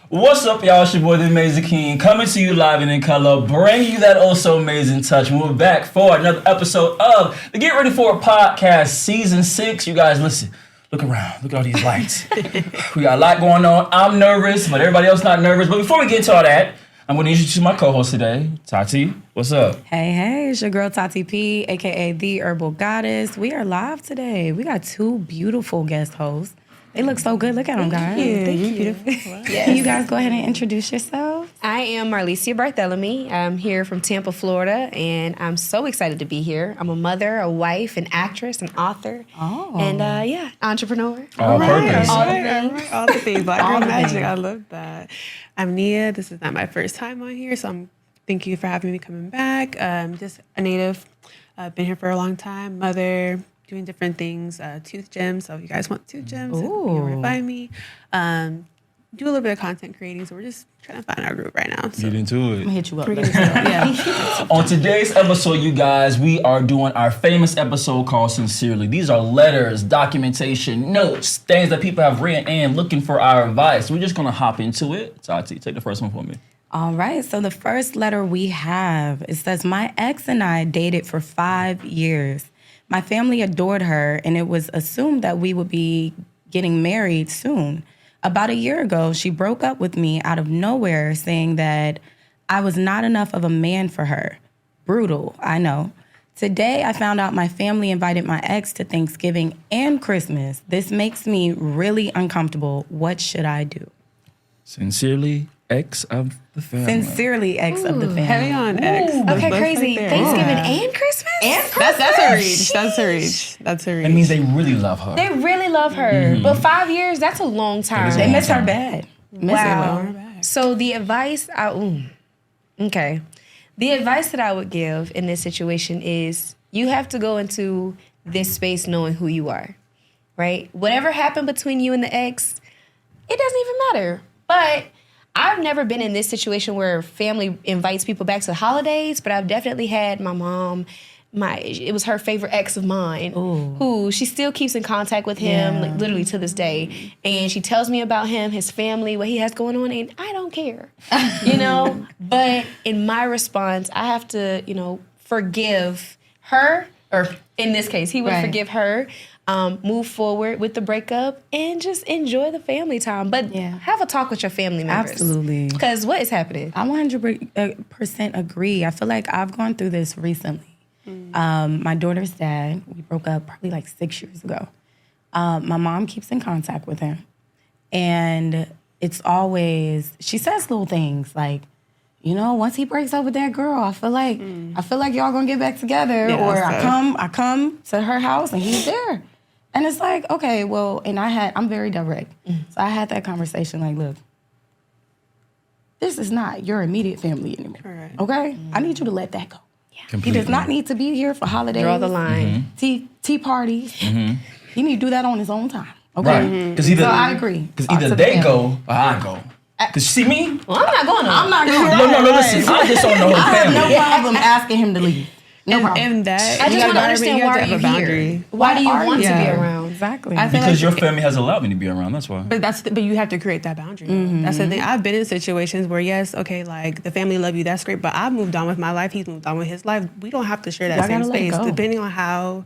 What's up, y'all? It's your boy, the Amazing King, coming to you live and in color, bringing you that also amazing touch. And we're back for another episode of the Get Ready For It podcast, season 6. You guys, listen, look around. Look at all these lights. We got a lot going on. I'm nervous, but everybody else not nervous. But before we get into all that, I'm going to introduce my co-host today, Tati. What's up? Hey, it's your girl Tati P, a.k.a. The Herbal Goddess. We are live today. We got two beautiful guest hosts. They look so good. Look at them, guys. Thank you. Beautiful. Yes. Can you guys go ahead and introduce yourselves? I am Marlicia Bartholomew. I'm here from Tampa, Florida, and I'm so excited to be here. I'm a mother, a wife, an actress, an author, and entrepreneur. All purpose. All the things. All the things. Black All girl the magic. things. I love that. I'm Nia. This is not my first time on here, so thank you for having me coming back. Just a native. Been here for a long time. Mother, doing different things. Tooth gems. So if you guys want tooth gems, you know where to find me. Do a little bit of content creating. So we're just trying to find our group right now. So. Get into I'm it. going to hit you up. Yeah. On today's episode, you guys, we are doing our famous episode called Sincerely. These are letters, documentation, notes, things that people have written and looking for our advice. We're just going to hop into it. Tati, take the first one for me. All right, so the first letter we have, it says, my ex and I dated for 5 years. My family adored her, and it was assumed that we would be getting married soon. About a year ago, she broke up with me out of nowhere, saying that I was not enough of a man for her. Brutal, I know. Today, I found out my family invited my ex to Thanksgiving and Christmas. This makes me really uncomfortable. What should I do? Sincerely, ex of the family. Sincerely, ex of the family. Heavy on X. Okay, crazy. Right Thanksgiving Yeah. and Christmas? That's a reach. That's a reach. That's a reach. That means they really love her. They really love her. But 5 years, that's a long time. is a They long miss her time. bad. Wow. So the advice, okay. The advice that I would give in this situation is you have to go into this space knowing who you are, right? Whatever happened between you and the ex, it doesn't even matter. But I've never been in this situation where family invites people back to the holidays, but I've definitely had my mom, it was her favorite ex of mine, who she still keeps in contact with him, like literally to this day. And she tells me about him, his family, what he has going on, and I don't care, you know? But in my response, I have to, forgive her, or in this case, he would forgive her, move forward with the breakup, and just enjoy the family time. But have a talk with your family members. Absolutely. Because what is happening? I 100% agree. I feel like I've gone through this recently. My daughter's dad, we broke up probably like 6 years ago. My mom keeps in contact with him. And it's always, she says little things like, once he breaks up with that girl, I feel like y'all gonna get back together. Yeah, or so. I come to her house and he's there. And it's like, okay, well, and I'm very direct. So I had that conversation like, look, this is not your immediate family anymore. Correct. Okay? I need you to let that go. He Completely. does not need to be here for holidays. Draw the line. Tea parties. He need to do that on his own time. Okay? Right. Because either, So I agree. Because To either the they family. go or I go. Because see me? Well, I'm not going on. I'm not going No, listen. I just don't know her I have family. no problem asking him to leave. No problem. And that, I just want to understand why have are a you boundary. here? Why do you are want you to be here? around? Exactly. I feel Because like your family has allowed me to be around. That's why. But you have to create that boundary. That's the thing. I've been in situations where yes, okay, like the family love you, that's great. But I've moved on with my life. He's moved on with his life. We don't have to share that Y'all same gotta let space. go. Depending on how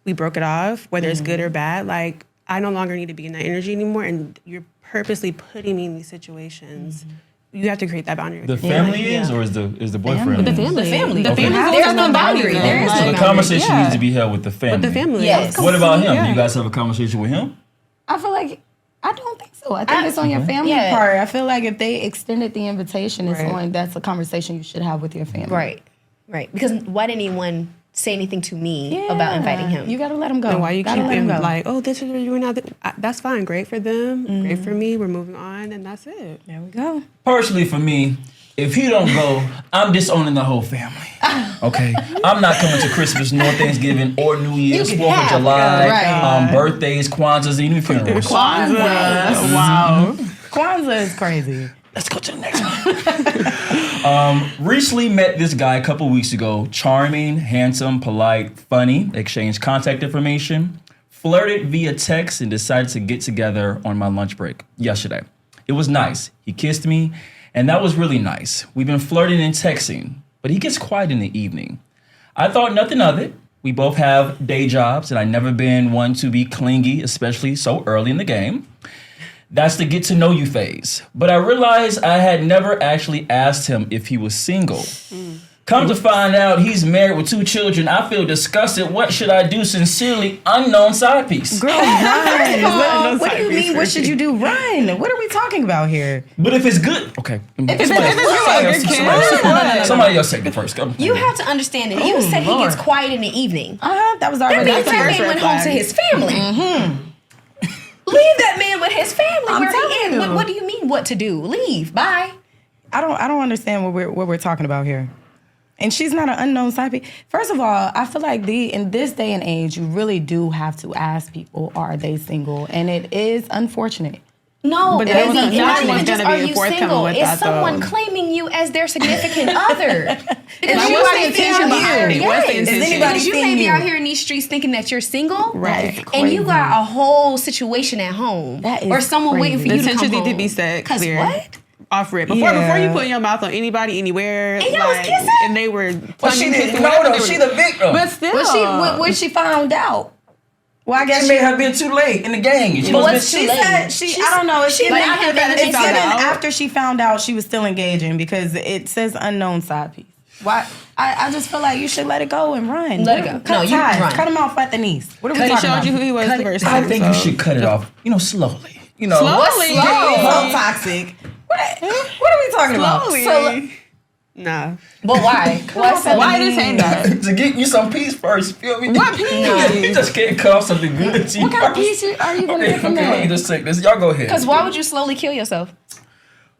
we broke it off, whether it's good or bad, like I no longer need to be in that energy anymore. And you're purposely putting me in these situations. You have to create that boundary. The family is, or is the boyfriend? The is? family. The family. The Okay. family. There's no boundary. There is So no the boundary. conversation needs to be held with the family. With the family. Yes. What about him? Yeah. You guys have a conversation with him? I feel like, I don't think so. I think it's on your family part. I feel like if they extended the invitation, that's a conversation you should have with your family. Right. Because why didn't anyone say anything to me about inviting him? You got to let him go. And why you Gotta keep let him them go. like, oh, this is what you're doing now. That's fine. Great for them. Great for me. We're moving on, and that's it. There we go. Personally, for me, if he don't go, I'm disowning the whole family. Okay? I'm not coming to Christmas, nor Thanksgiving, or New Year's, 4th of July, birthdays, Kwanzaa's, even funerals. Kwanzaa. Wow. Kwanzaa is crazy. Let's go to the next one. Recently met this guy a couple weeks ago. Charming, handsome, polite, funny. Exchanged contact information. Flirted via text and decided to get together on my lunch break yesterday. It was nice. He kissed me, and that was really nice. We've been flirting and texting, but he gets quiet in the evening. I thought nothing of it. We both have day jobs, and I've never been one to be clingy, especially so early in the game. That's the get to know you phase. But I realized I had never actually asked him if he was single. Come to find out he's married with 2 children. I feel disgusted. What should I do? Sincerely, unknown side piece. Girl, run. What do you mean? What should you do? Run. What are we talking about here? But if it's good, okay. Somebody else take it first. Go. You have to understand it. You said he gets quiet in the evening. That was That already means that man went home to his family. Leave that man with his family I'm where he telling is. you. What do you mean what to do? Leave. Bye. I don't understand what we're talking about here. And she's not an unknown side piece. First of all, I feel like in this day and age, you really do have to ask people, are they single? And it is unfortunate. No, But it's that was not not even gonna just be are you forthcoming single. with It's that, someone though. claiming you as their significant other. Because Like, you what's the might intention be behind it? What's the Yes. intention? anybody Because you seen may be you? out here in these streets thinking that you're single, Right. and you got a whole situation at home, That is or someone waiting for crazy. you The to come tensions home. need to be set 'Cause clear. what? Off rip. Before Yeah. you put your mouth on anybody, anywhere. And y'all was kissing? And they were But she tongue didn't kissing, know whatever though. they She were- the victim. But still. When she found out. Well, I guess It may have been too late in the game. She But must what's been- too late? I don't know. It's She given- like after him that, and she it's found given out. after she found out she was still engaging because it says unknown side piece. Why? I just feel like you should let it go and run. Let it go. Cut No, you ties. run. Cut him off at the knees. What are we He talking showed about? you who he was Cut the it. first I time. think you should cut it off, slowly. Slowly. So toxic. What are we talking about? Slowly. So- No. But why? Why did you say that? To get you some peace first, feel me? What peace? You just can't cut off something good to you What kind of first. piece are you going to Okay, get from let me that? just take this. Y'all go ahead. Because why would you slowly kill yourself?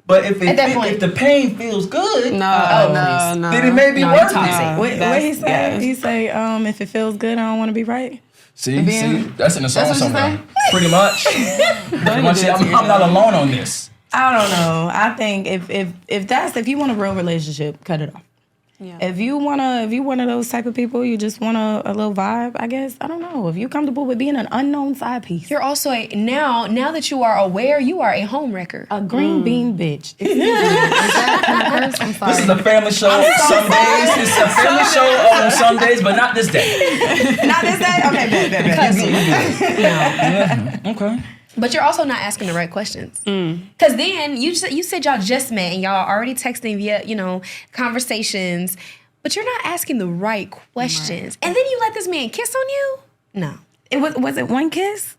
But if At that point- if the pain feels good, No, please. no. then it may be No, worth you're it. toxic. What he say? yeah. He say, if it feels good, I don't want to be right. See, that's in the song That's what you somewhere. say? Pretty much. Pretty much. See, I'm not alone on this. I don't know. I think if you want a real relationship, cut it off. Yeah. If you one of those type of people, you just want a little vibe, I guess. I don't know. If you're comfortable with being an unknown side piece. You're also now that you are aware, you are a home wrecker. A green bean bitch. Is that curse? I'm sorry. This is a family show on some days. It's a family show on some days, but not this day. Not this day? Okay, bet. Okay. But you're also not asking the right questions. Because then you said y'all just met and y'all are already texting via, conversations, but you're not asking the right questions. And then you let this man kiss on you? No. Was it one kiss?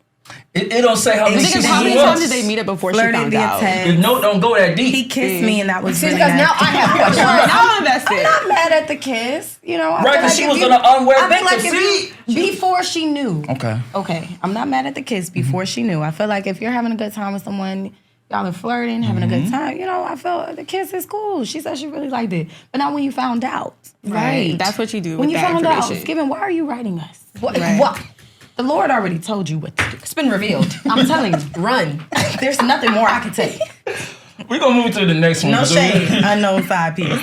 It don't say how many Because kisses How it many was. times did they meet up before she Flirted found via out? text. The note don't go that deep. He kissed me, and that was See, really because now nice. I have questions. Now I'm invested. I'm not mad at the kiss. I Right, feel because she if was you- gonna unwear I feel victim. like if you- before she knew. Okay. Okay, I'm not mad at the kiss before she knew. I feel like if you're having a good time with someone, y'all are flirting, having a good time, I feel the kiss is cool. She said she really liked it. But not when you found out. Right. That's what you do When with you that found out, information. Skipping, why are you writing us? What? Right. What? The Lord already told you what to do. It's been revealed. I'm telling you. Run. There's nothing more I can say. We're gonna move to the next one. No shade. Unknown side piece.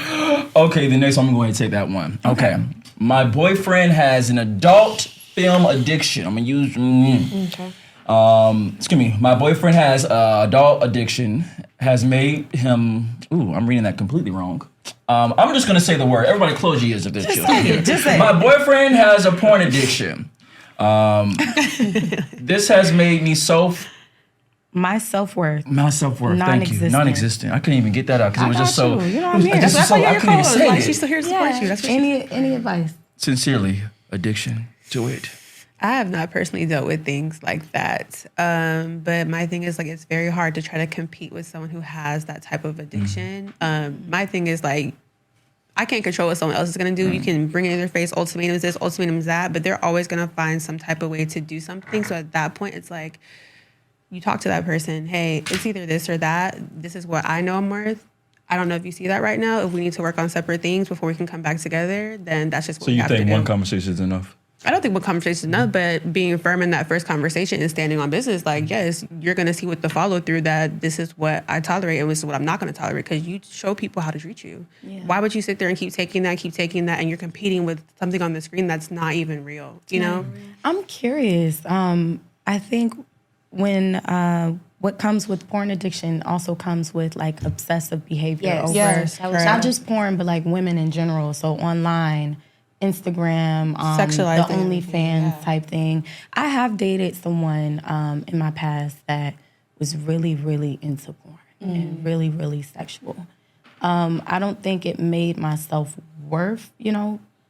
Okay, the next one, I'm going to take that one. Okay. My boyfriend has an adult film addiction. I'm going to use... excuse me. My boyfriend has adult addiction, has made him... Ooh, I'm reading that completely wrong. I'm just going to say the word. Everybody close your ears if there's children. Just say it. My boyfriend has a porn addiction. This has made me so... My self-worth. My self-worth, thank you. Non-existent. Non-existent. I couldn't even get that out because it was just so... You know what I it was mean? just That's so, why you're I your couldn't even co-host. say Like, it. she's still here to support you. That's what Any advice? Sincerely, addiction to it. I have not personally dealt with things like that. But my thing is, it's very hard to try to compete with someone who has that type of addiction. My thing is, I can't control what someone else is going to do. You can bring it in their face, ultimatums this, ultimatums that, but they're always going to find some type of way to do something. So at that point, it's like, you talk to that person, hey, it's either this or that. This is what I know I'm worth. I don't know if you see that right now. If we need to work on separate things before we can come back together, then that's just what we have to do. conversation is enough? I don't think one conversation is enough, but being firm in that first conversation and standing on business, yes, you're going to see with the follow through that this is what I tolerate and this is what I'm not going to tolerate, because you show people how to treat you. Yeah. Why would you sit there and keep taking that, and you're competing with something on the screen that's not even real, you know? I'm curious. I think when what comes with porn addiction also comes with like obsessive behavior Yes. over Yes, that was not just porn, but like women in general. So online, Instagram, Sexualizing the everything, OnlyFans type thing. I have dated someone in my past that was really, really into porn and really, really sexual. I don't think it made my self-worth,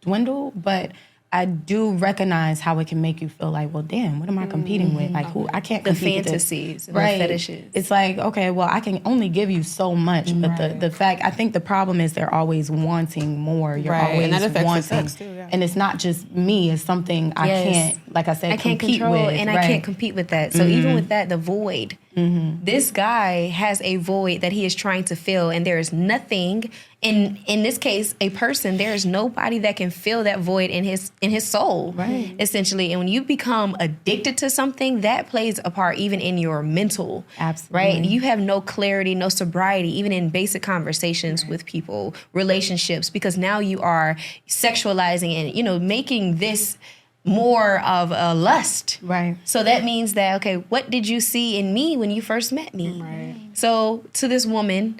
dwindle, but I do recognize how it can make you feel like, well, damn, what am I competing with? Like, who I can't The compete with this. fantasies and the fetishes. It's like, okay, well, I can only give you so much, but the fact, I think the problem is they're always wanting more. You're Right, always and that affects the wanting, sex too, yeah. and it's not just me. It's something I Yes. can't, like I said, I can't compete control with, and I can't compete with that. So even with that, the void. This guy has a void that he is trying to fill, and there is nothing in this case, a person. There is nobody that can fill that void in his soul, essentially. And when you become addicted to something, that plays a part even in your mental, Absolutely. right? You have no clarity, no sobriety, even in basic conversations with people, relationships, because now you are sexualizing and making this more of a lust. Right. So that means that, okay, what did you see in me when you first met me? Right. So to this woman,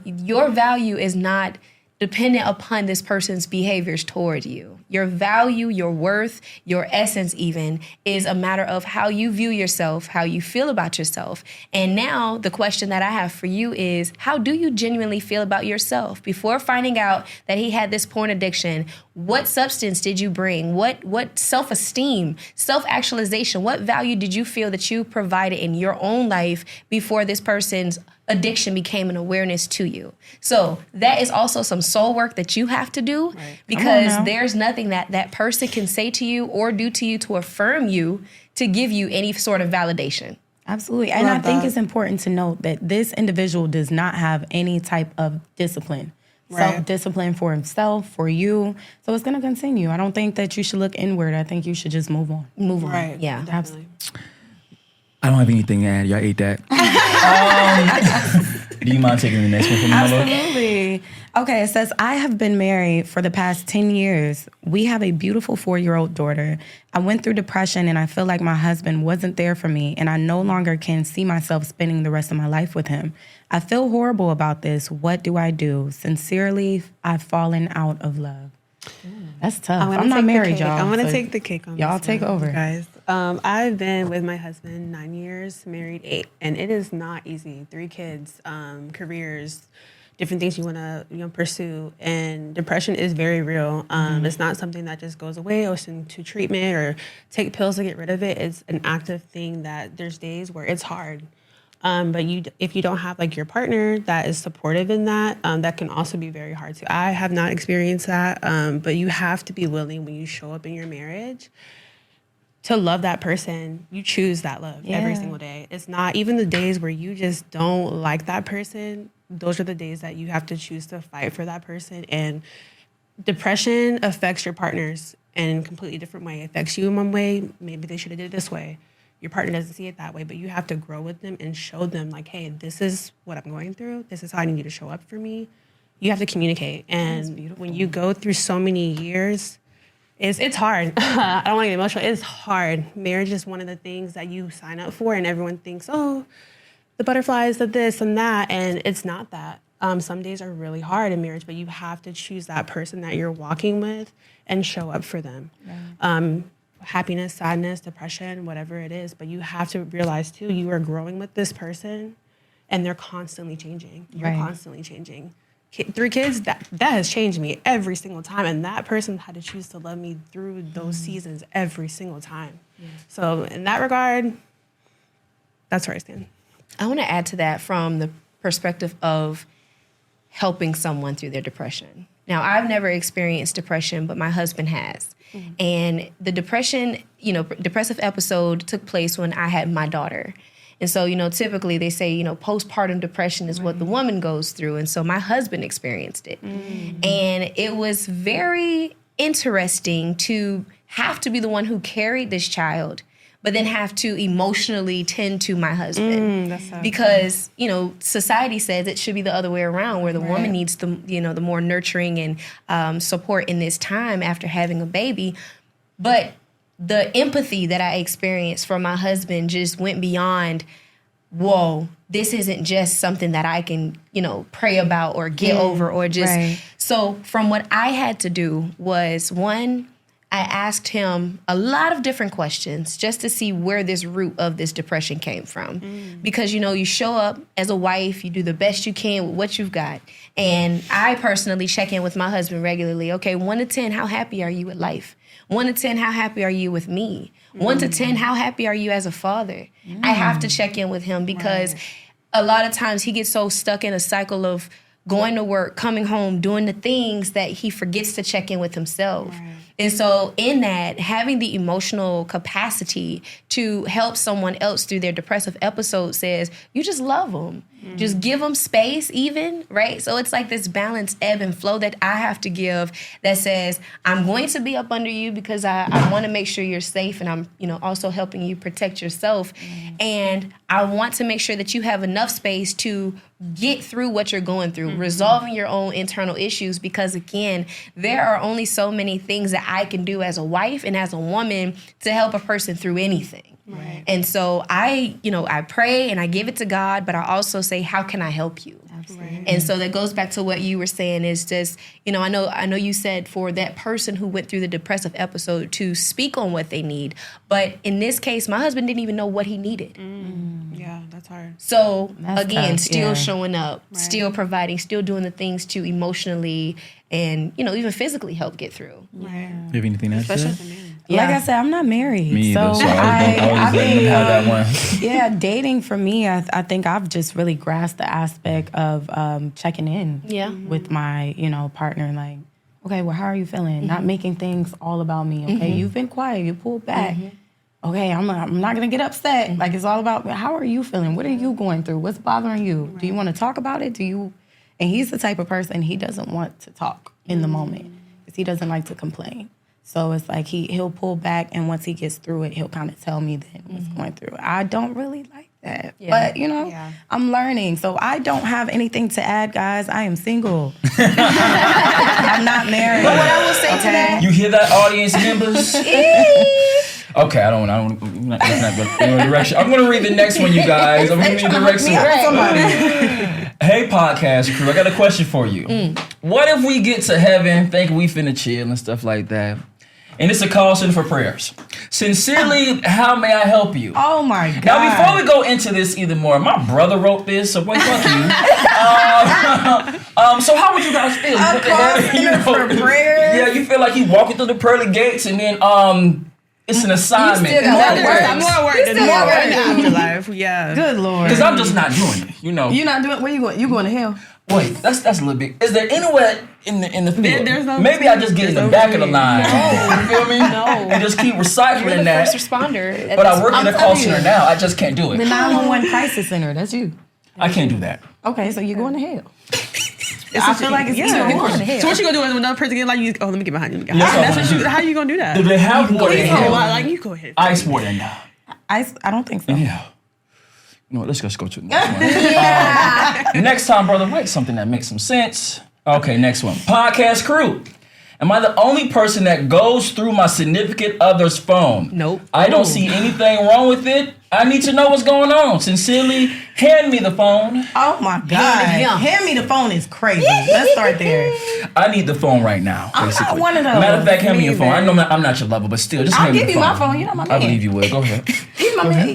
your value is not dependent upon this person's behaviors toward you. Your value, your worth, your essence even is a matter of how you view yourself, how you feel about yourself. And now the question that I have for you is, how do you genuinely feel about yourself? Before finding out that he had this porn addiction, what substance did you bring? What self-esteem, self-actualization, what value did you feel that you provided in your own life before this person's addiction became an awareness to you? So that is also some soul work that you have to do, because there's nothing that that person can say to you or do to you to affirm you, to give you any sort of validation. Absolutely. And I think it's important to note that this individual does not have any type of discipline. Self-discipline for himself, for you. So it's going to continue. I don't think that you should look inward. I think you should just move on. Right. Yeah. Definitely. I don't have anything to add. Y'all ate that. Do you mind taking the next one from me, my lord? Absolutely. Okay, it says, I have been married for the past 10 years. We have a beautiful 4-year-old daughter. I went through depression and I feel like my husband wasn't there for me and I no longer can see myself spending the rest of my life with him. I feel horrible about this. What do I do? Sincerely, I've fallen out of love. That's tough. I'm not married, y'all. I'm going to so take the cake on y'all this take one, over. guys. I've been with my husband 9 years, married 8, and it is not easy. 3 kids, careers, different things you want to pursue, and depression is very real. It's not something that just goes away or send to treatment or take pills to get rid of it. It's an active thing that there's days where it's hard. But if you don't have like your partner that is supportive in that, that can also be very hard too. I have not experienced that, but you have to be willing when you show up in your marriage to love that person. You choose that love every single day. It's not even the days where you just don't like that person. Those are the days that you have to choose to fight for that person. And depression affects your partners in a completely different way. It affects you in one way. Maybe they should have did it this way. Your partner doesn't see it that way, but you have to grow with them and show them like, hey, this is what I'm going through. This is how I need you to show up for me. You have to communicate. And when you go through so many years, it's hard. I don't want to get emotional. It's hard. Marriage is one of the things that you sign up for and everyone thinks, oh, the butterflies, the this and that. And it's not that. Some days are really hard in marriage, but you have to choose that person that you're walking with and show up for them. Happiness, sadness, depression, whatever it is. But you have to realize, too, you are growing with this person and they're constantly changing. You're constantly changing. 3 kids, that has changed me every single time. And that person had to choose to love me through those seasons every single time. So in that regard, that's where I stand. I want to add to that from the perspective of helping someone through their depression. Now, I've never experienced depression, but my husband has. And the depression, depressive episode took place when I had my daughter. And so, typically they say, postpartum depression is what the woman goes through. And so my husband experienced it. And it was very interesting to have to be the one who carried this child, but then have to emotionally tend to my husband. That's so because, society says it should be the other way around, where the woman needs the more nurturing and support in this time after having a baby. But the empathy that I experienced from my husband just went beyond whoa, this isn't just something that I can, pray about or get over or just. Right. So from what I had to do was, one, I asked him a lot of different questions just to see where this root of this depression came from. Because, you show up as a wife, you do the best you can with what you've got. And I personally check in with my husband regularly. Okay, 1 to 10, how happy are you with life? 1 to 10, how happy are you with me? 1 to 10, how happy are you as a father? I have to check in with him because a lot of times he gets so stuck in a cycle of going to work, coming home, doing the things that he forgets to check in with himself. Right. And so in that, having the emotional capacity to help someone else through their depressive episode says, you just love them. Just give them space even, right? So it's like this balanced ebb and flow that I have to give that says, I'm going to be up under you because I want to make sure you're safe, and I'm, also helping you protect yourself. And I want to make sure that you have enough space to get through what you're going through, resolving your own internal issues, because again, there are only so many things that I can do as a wife and as a woman to help a person through anything. Right. And so I pray and I give it to God, but I also say, how can I help you? Absolutely. And so that goes back to what you were saying is just, I know you said for that person who went through the depressive episode to speak on what they need. But in this case, my husband didn't even know what he needed. Yeah, that's hard. So again, still showing up, still providing, still doing the things to emotionally and, even physically help get through. Right. You have anything else to say? Like I said, I'm not married. Me either, so I was letting them have that one. Yeah, dating for me, I think I've just really grasped the aspect of checking in with my, partner. Like, okay, well, how are you feeling? Not making things all about me. Okay, you've been quiet. You pulled back. Okay, I'm not going to get upset. Like, it's all about, how are you feeling? What are you going through? What's bothering you? Right. Do you want to talk about it? And he's the type of person, he doesn't want to talk in the moment because he doesn't like to complain. So it's like he'll pull back, and once he gets through it, he'll kind of tell me then what's going through. I don't really like that. Yeah. But, I'm learning. So I don't have anything to add, guys. I am single. I'm not married. But what I will say to that... You hear that, audience members? Okay, I don't not go direction. I'm going to read the next one, you guys. I'm going to read the next one. Hey, podcast crew, I got a question for you. What if we get to heaven, think we finna chill and stuff like that, and it's a call for prayers? Sincerely, how may I help you? Oh my God. Now, before we go into this even more, my brother wrote this, so boy, fuck you. So how would you guys feel? A call for prayers? Yeah, you feel like you walking through the pearly gates, and then it's an assignment. You still got more work than afterlife. Yeah. Good Lord. Because I'm just not doing it, You're not doing. Where you going? You going to hell? Wait, that's a little bit. Is there anywhere in the field? There's no. Maybe I just get in the back of the line. No. You feel me? No. And just keep recycling You're the that. first responder. But I work in a call center now. I just can't do it. The 911 crisis center. That's you. I can't do that. Okay, so you're going to hell. I feel like it's either either one. one. So what you gonna do when another person get like you? Oh, let me get behind you. That's what how you gonna do that? Do they have water in hell? Like you go ahead. Ice water now. I don't think so. Yeah. You know what, let's just go to the next one. Next time, brother, write something that makes some sense. Okay, next one. Podcast crew. Am I the only person that goes through my significant other's phone? Nope. I don't see anything wrong with it. I need to know what's going on. Sincerely, hand me the phone. Oh my God. Hand me the phone is crazy. Let's start there. I need the phone right now. I'm basically. not one of those. Matter of fact, hand me your phone. I know I'm not your lover, but still, just hand me the phone. I'll give you my phone. You're not my man. I believe you will. Go ahead. He's my man.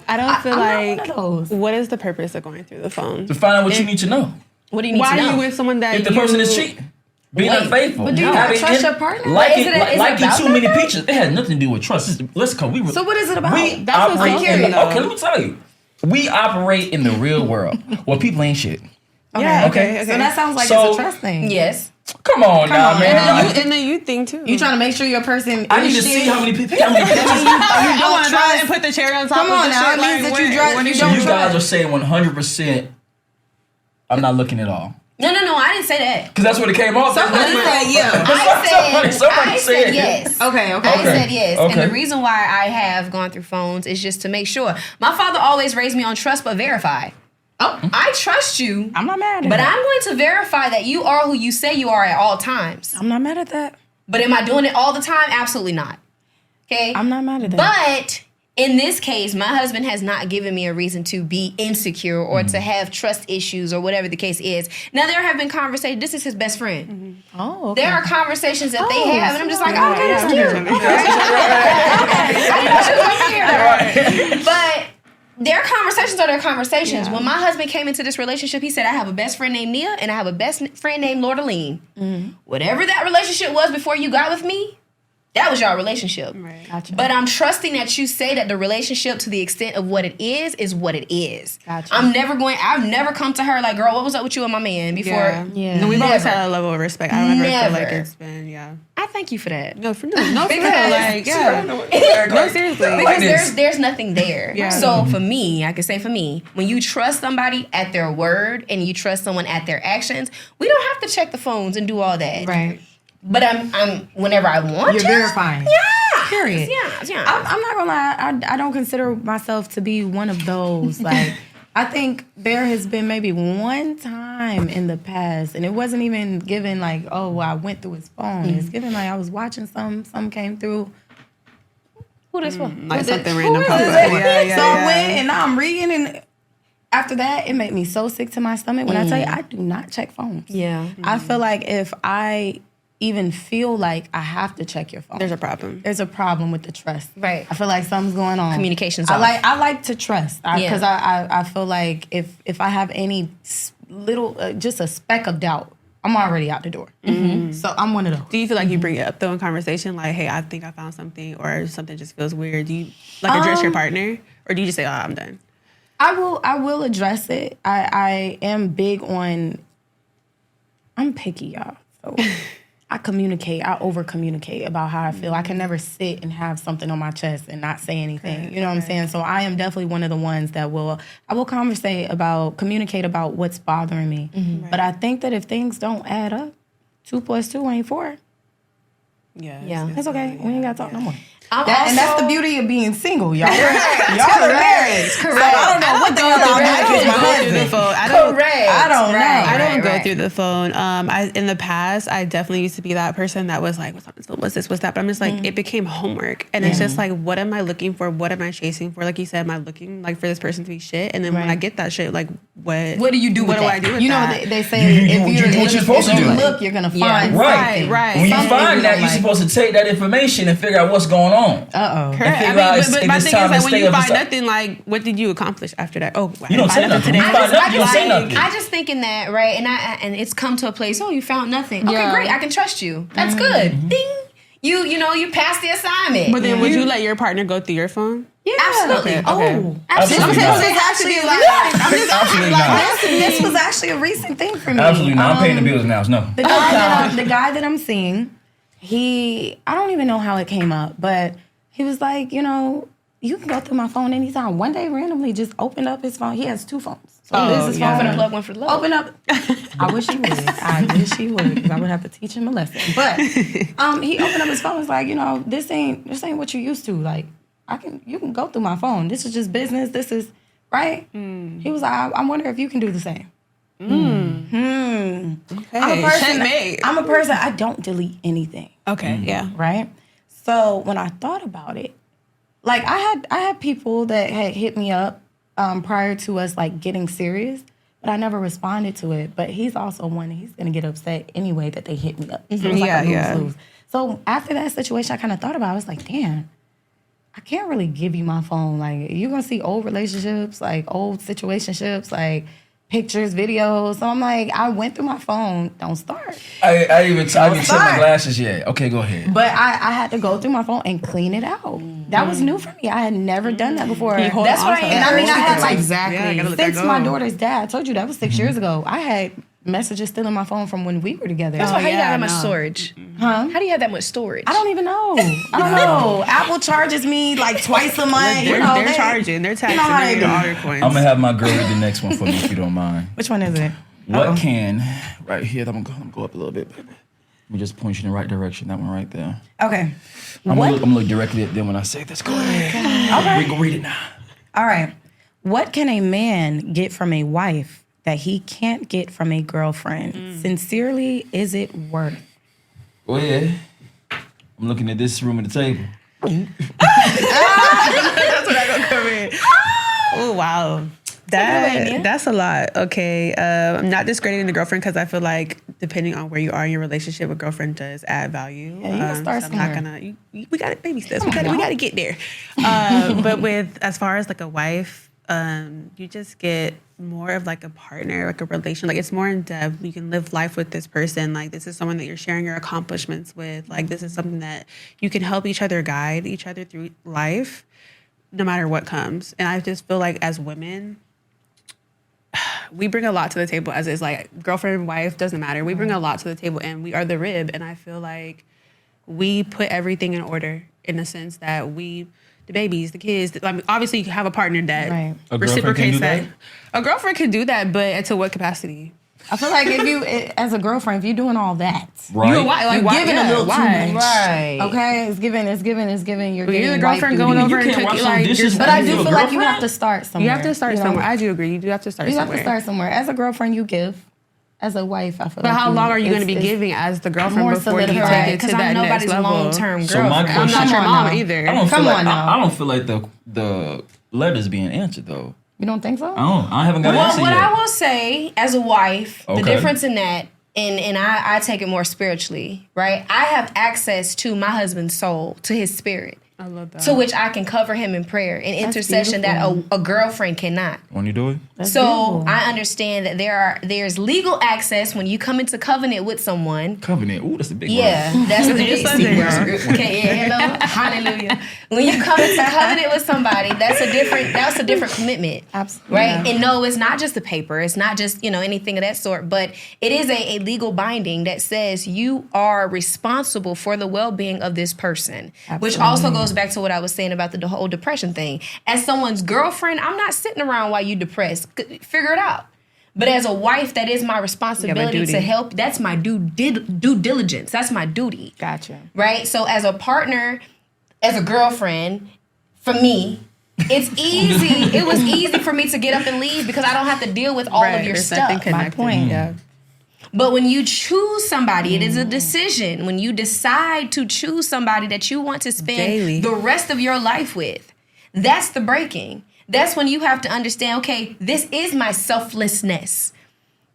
I don't feel I'm not one of those. what is the purpose of going through the phone? To find out what you need to know. What do you need to know? Why are you with someone that If the person is cheating. Being unfaithful. But do you not trust your partner? Liking about too many pictures. It has nothing to do with trust. Let's go. So what is it about? That's what's operate scary, though. okay, let me tell you. We operate in the real world where people ain't shit. Okay. So that sounds like it's a trust thing. Yes. Come on now, man. And then you think too. You trying to make sure your person. I need to see how many pictures. I want to try and put the cherry on top. Come on now. It means that you don't You guys are saying 100%. I'm not looking at all. No, I didn't say that. Because that's what it came off. Somebody said yeah. I said yes. Okay. I said yes. Okay. And the reason why I have gone through phones is just to make sure. My father always raised me on trust but verify. Oh, I trust you. I'm not mad at but that. I'm going to verify that you are who you say you are at all times. I'm not mad at that. But am I doing it all the time? Absolutely not. Okay? I'm not mad at that. But in this case, my husband has not given me a reason to be insecure or to have trust issues or whatever the case is. Now, there have been conversations. This is his best friend. Oh, okay. There are conversations that they have, and I'm just like, oh, okay, that's cute. But their conversations are their conversations. When my husband came into this relationship, he said, I have a best friend named Nia, and I have a best friend named Lordaline. Whatever that relationship was before you got with me, that was your relationship. Right. Gotcha. But I'm trusting that you say that the relationship, to the extent of what it is what it is. Gotcha. I've never come to her like, girl, what was up with you and my man before? Yeah. No, we've always Never. had a level of respect. I don't ever feel like Never. it's been, I thank you for that. No, for real. No, for real. Because- Like, yeah. No, seriously. Because there's nothing there. Yeah. So for me, I can say for me, when you trust somebody at their word and you trust someone at their actions, we don't have to check the phones and do all that. Right. But I'm whenever I want You're to. verifying. Yeah. Period. Yeah. I'm not gonna lie. I don't consider myself to be one of those. Like, I think there has been maybe one time in the past, and it wasn't even given like, oh, I went through his phone. It's given like I was watching some came through. Who this for? Like something random Who pops is up. it? Yeah, So I went and now I'm reading, and after that, it made me so sick to my stomach. When I tell you, I do not check phones. Yeah. I feel like if I even feel like I have to check your phone, There's a problem. there's a problem with the trust. Right. I feel like something's going on. Communication's I off. like to trust because I feel like if I have any little just a speck of doubt, I'm already out the door. So I'm one of those. Do you feel like you bring it up though in conversation? Like, hey, I think I found something, or something just feels weird. Do you like address your partner, or do you just say, oh, I'm done? I will address it. I am big on. I'm picky, y'all. So I communicate. I over communicate about how I feel. I can never sit and have something on my chest and not say anything. You know what I'm saying? So I am definitely one of the ones that will communicate about what's bothering me. But I think that if things don't add up, 2 + 2 ain't 4. Yeah. That's okay. We ain't gotta talk no more. I'm And that's also- the beauty of being single, y'all. Y'all are married. Correct. So I don't know what the hell y'all I doing with my don't go through the husband. phone. I don't know. I don't go right. through the phone. In the past, I definitely used to be that person that was like, what's on this phone? What's this? What's that? But I'm just like, it became homework. And it's just like, what am I looking for? What am I chasing for? Like you said, am I looking like for this person to be shit? And then when I get that shit, like, what do you do what with do that? I do with You know, that? they say You if what if you're supposed to you do. look, you're gonna Yeah. find Right. something. Right. When you Something find that, don't you're like. supposed to take that information and figure out what's going on. Uh-oh. Correct. figure out if But my it's thing time is to like when stay you up find beside- nothing, like what did you accomplish after that? Oh, You don't say nothing. You find nothing, you don't say nothing. I just thinking that, right? And it's come to a place, oh, you found nothing. Okay, Yeah. great. I can trust you. That's good. Ding. You passed the assignment. But then would you let your partner go through your phone? yeah, absolutely. Okay. Oh, Absolutely not. This is actually Absolutely not. this was actually a recent thing for me. Absolutely not. I'm paying the bills now. No. The guy that I'm seeing, I don't even know how it came up, but he was like, you can go through my phone anytime. One day, randomly, just opened up his phone. He has 2 phones. So this is I'm phone. finna plug one for the love. Open up. I wish he would. I wish he would, because I would have to teach him a lesson. But he opened up his phone. Was like, this ain't what you used to. Like, you can go through my phone. This is just business. This is right. He was like, I wonder if you can do the same. Okay. I'm a person. I don't delete anything. Okay. Yeah. Right. So when I thought about it, like I had people that had hit me up prior to us like getting serious, but I never responded to it. But he's also one that he's gonna get upset anyway that they hit me up. So it was like a lose-lose. So after that situation, I kind of thought about it. I was like, damn, I can't really give you my phone. Like, you're gonna see old relationships, like old situationships, like pictures, videos. So I'm like, I went through my phone. Don't start. I even check my start. glasses yet. Okay, go ahead. But I had to go through my phone and clean it out. That was new for me. I had never done that before. You hold That's on what to I it. and I mean, I had like Exactly. Yeah, I gotta let that since go. my daughter's dad. I told you that was 6 years ago. I had messages still in my phone from when we were together. That's why how you got yeah, that much no. storage? Huh? How do you have that much storage? I don't even know. I don't know. Apple charges me like twice a month. They're charging. They're taxing. how They're I getting do. all your coins. I'm gonna have my girl read the next one for me if you don't mind. Which one is it? What can right here? I'm gonna go up a little bit, baby. Let me just point you in the right direction. That one right there. Okay. I'm gonna look directly at them when I say this. Go ahead. Okay. We can read it now. All right. What can a man get from a wife that he can't get from a girlfriend? Sincerely, is it worth? Go ahead. I'm looking at this room at the table. come in. Oh, wow. That's a lot. Okay. I'm not discrediting the girlfriend because I feel like depending on where you are in your relationship, a girlfriend does add value. Yeah, you can start so I'm not somewhere. we got to baby steps. We got to get there. But with as far as like a wife, you just get more of like a partner, like a relation. Like it's more in depth. You can live life with this person. Like this is someone that you're sharing your accomplishments with. Like this is something that you can help each other, guide each other through life, no matter what comes. And I just feel like as women, we bring a lot to the table. As is like girlfriend, wife, doesn't matter. We bring a lot to the table, and we are the rib. And I feel like we put everything in order in the sense that we. The babies, the kids. I mean, obviously, you can have a partner that A girlfriend can reciprocates do that. that? A girlfriend can do that, but to what capacity? I feel like if you, as a girlfriend, if you're doing all that, Right. you're giving a little too much. Right. Okay, it's giving. You're getting You're the wife girlfriend duty. going over You and can't wash cooking. some Like, dishes But I do You a feel like you girlfriend? have to start somewhere. you have to start you know? somewhere. I do agree. You do have to start You have somewhere. to start somewhere. As a girlfriend, you give. As a wife, I feel But like how long are you going to be it's- giving as the girlfriend more before you solidified, take it to Because that I'm next nobody's level? long-term So my girlfriend. I'm question- not your Come on mom now. either. I don't Come feel like on now. I don't feel like the letter's being answered though. You don't think so? I haven't got an Well, answer what yet. I will say as a wife, Okay. the difference in that, and I take it more spiritually, right? I have access to my husband's soul, to his spirit, I love that. to which I can cover him in prayer and intercession that a girlfriend cannot. When you do it, So beautiful. I understand that there's legal access when you come into covenant with someone. covenant. Ooh, that's a big Yeah, word. that's the big Sunday, C girl. word. Okay, yeah, hello, hallelujah. When you come into covenant with somebody, that's a different commitment. Absolutely. Right? And no, it's not just the paper. It's not just, anything of that sort, but it is a legal binding that says you are responsible for the well-being of this person. Which also goes back to what I was saying about the whole depression thing. As someone's girlfriend, I'm not sitting around while you depressed. Figure it out. But as a wife, that is my responsibility duty. to help. That's my due diligence. That's my duty. Gotcha. Right? So as a partner, as a girlfriend, for me, it's easy. It was easy for me to get up and leave because I don't have to deal with all of your there's nothing stuff. My connected. point. Yeah. But when you choose somebody, it is a decision. When you decide to choose somebody that you want to spend Daily. the rest of your life with, that's the breaking. That's when you have to understand, okay, this is my selflessness.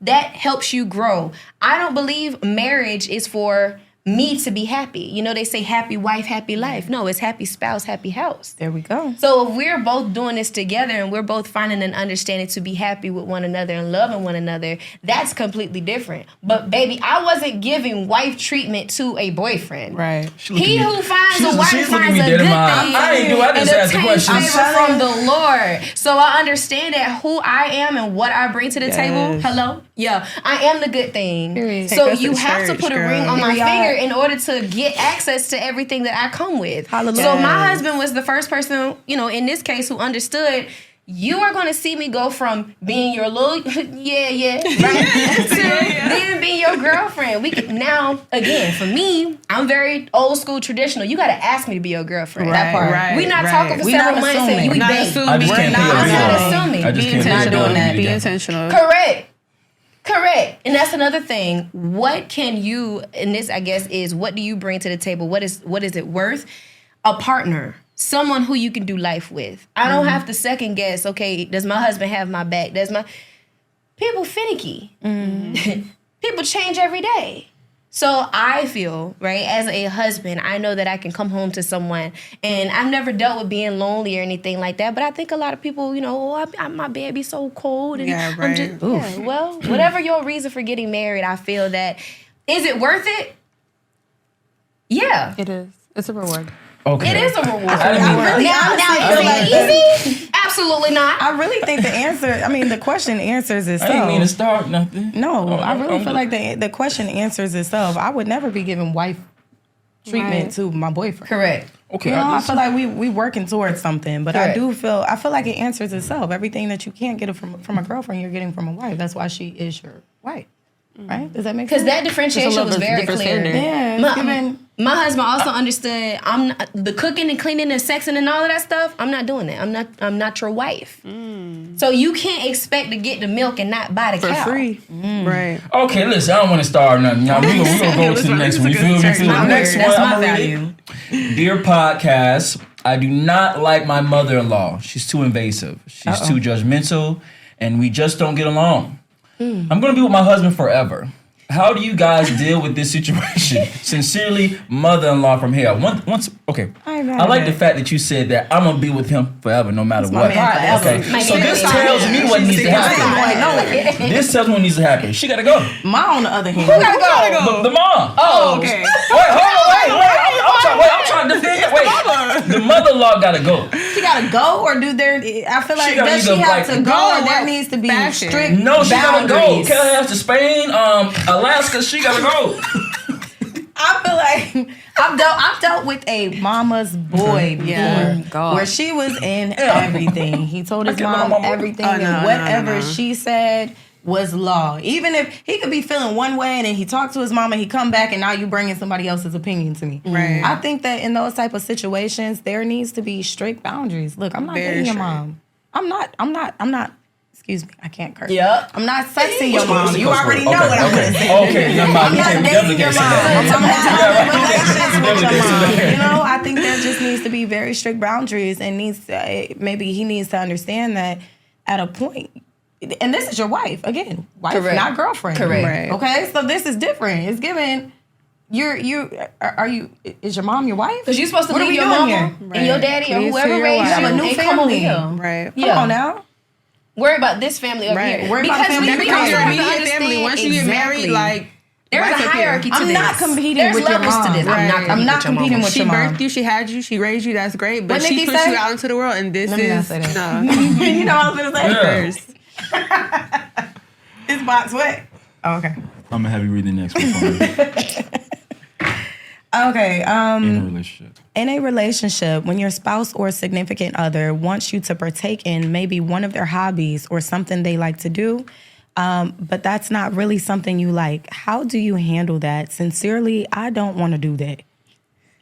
That helps you grow. I don't believe marriage is for me to be happy. They say happy wife, happy life. No, it's happy spouse, happy house. There we go. So if we're both doing this together and we're both finding an understanding to be happy with one another and loving one another, that's completely different. But baby, I wasn't giving wife treatment to a boyfriend. Right. He who finds a wife she's looking finds me a dead good in my eye. thing I ain't do. I and just asked the obtains question. favor from the Lord. So I understand that who I am and what I bring to the table. Yes. Hello? Yeah, I am the good thing. Period. So Take us to you have to church, put a girl. ring on my Period. finger in order to get access to everything that I come with. Hallelujah. So my husband was the first person, in this case, who understood you are going to see me go from being your little, right, to then being your girlfriend. Now, again, for me, I'm very old school traditional. You got to ask me to be your girlfriend. That part. Right. We're not right. talking for We several not months and assuming. you Not bait. assuming. I just can't We're pay not a I'm bill. not assuming. I just Be can't pay a intentional. bill. that. Be intentional. Correct. And that's another thing. What can you, and this I guess is, what do you bring to the table? What is it worth? A partner. Someone who you can do life with. I don't have to second guess, okay, does my husband have my back? People finicky. People change every day. So I feel, right, as a husband, I know that I can come home to someone, and I've never dealt with being lonely or anything like that, but I think a lot of people, my bed be so cold. And Yeah, I'm right. just, well, whatever your reason for getting married, I feel that, is it worth it? Yeah. It is. It's a reward. Okay. It is a reward. I didn't mean- really Now, honestly is feel it like easy? Absolutely not. I really think the question answers I itself. didn't mean to start nothing. No, I really I'm feel like the question answers itself. I would never be giving wife treatment Right. to my boyfriend. Correct. Okay. I feel like we working towards something, but Correct. I feel like it answers itself. Everything that you can't get from a girlfriend, you're getting from a wife. That's why she is your wife. Right? Does that make sense? Because that differentiation was very different clear. standard. Yeah, it's giving- My husband also understood the cooking and cleaning and sexing and all of that stuff. I'm not doing that. I'm not your wife. So you can't expect to get the milk and not buy the For cow. free. Right. Okay, listen, I don't want to start nothing. Now, we're gonna go to the next one. You feel me? To the next one, That's I'm my gonna read value. it. Dear podcast, I do not like my mother-in-law. She's too invasive. She's too judgmental, and we just don't get along. I'm going to be with my husband forever. How do you guys deal with this situation? Sincerely, mother-in-law from here. Okay. I like the fact that you said that I'm gonna be with him forever, no matter what. Okay. So this tells me what needs to happen. This tells me what needs to happen. She gotta go. Ma, on the other hand, Who gotta go? The mom. Oh, okay. I'm trying to defend it. Wait. The mother-in-law gotta go. She gotta go, or do there? I feel like does she have to go, or there needs to be strict No, she gotta go. boundaries? Carry her to Spain, Alaska. She gotta go. I feel like I've dealt with a mama's boy before, where she was in everything. He told his mom everything, and whatever she said was law. Even if he could be feeling one way, and then he talked to his mama, he come back, and now you bringing somebody else's opinion to me. Right. I think that in those type of situations, there needs to be strict boundaries. Look, I'm not dating your mom. I'm not. Excuse me, I can't curse. Yep. I'm not sexing your mom. You already know what I'm going to say. Okay, never mind. I'm not dating your mom. I'm not having relations with your mom. You know, I think there just needs to be very strict boundaries, and maybe he needs to understand that at a point. And this is your wife again, wife, not girlfriend. Correct. Right. Okay, so this is different. It's given. Is your mom your wife? Because you're supposed to What are leave we your doing mama here? and your daddy or Please whoever to your raised wife. you. Have a new and come over family. here. Right. Come on now. Worry about this family over Right. here. Worry about because family we Because also your have to immediate understand family, once you get married, like there's right a up here. hierarchy to I'm this. not competing There's with your levels mom. to this. Right. I'm not competing with she your mom. birthed you, she had you, she raised you. That's great, but What she Nikki pushed say? you out into the world, and this Let me not is say that. no. You know what I was gonna say? Yeah. This box wet. Oh, okay. I'm gonna have you read the next one for me. Okay. In a relationship. In a relationship, when your spouse or significant other wants you to partake in maybe one of their hobbies or something they like to do, but that's not really something you like, how do you handle that? Sincerely, I don't want to do that.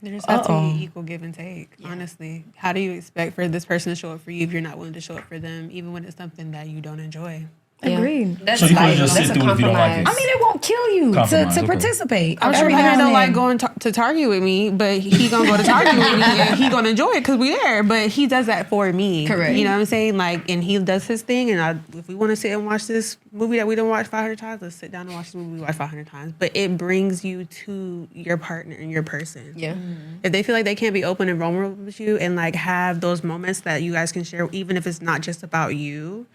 There just has to be equal give and take. Honestly, how do you expect for this person to show up for you if you're not willing to show up for them, even when it's something that you don't enjoy? Agreed. That's So you couldn't like, just that's sit a through it if you don't like it? compromise. I mean, it won't kill you Compromise, to okay. participate. I'm sure every my now man and don't like then. going to Target with me, but he gonna go to Target with me and he gonna enjoy it because we there. But he does that for me. Correct. You know what I'm saying? Like, and he does his thing. And if we want to sit and watch this movie that we don't watch 500 times, let's sit down and watch this movie we watch 500 times. But it brings you to your partner and your person. Yeah. If they feel like they can't be open and vulnerable with you and like have those moments that you guys can share, even if it's not just about you,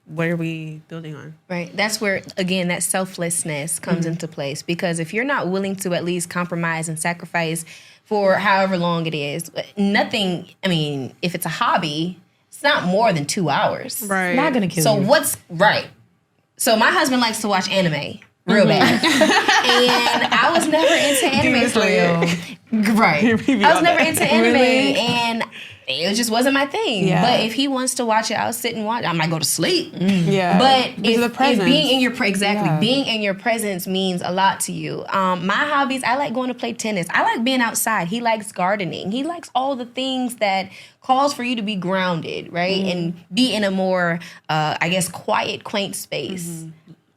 what are we building on? Right. That's where, again, that selflessness comes into place. Because if you're not willing to at least compromise and sacrifice for however long it is, nothing, I mean, if it's a hobby, it's not more than 2 hours. Right. Not gonna kill So you. what's right? So my husband likes to watch anime real bad. And I was never into anime for real. Right. I was never into anime and it just wasn't my thing. Yeah. But if he wants to watch it, I'll sit and watch. I might go to sleep. Yeah. But Because of the presence. if being in your being in your presence means a lot to you. My hobbies, I like going to play tennis. I like being outside. He likes gardening. He likes all the things that calls for you to be grounded, right? And be in a more, I guess, quiet, quaint space.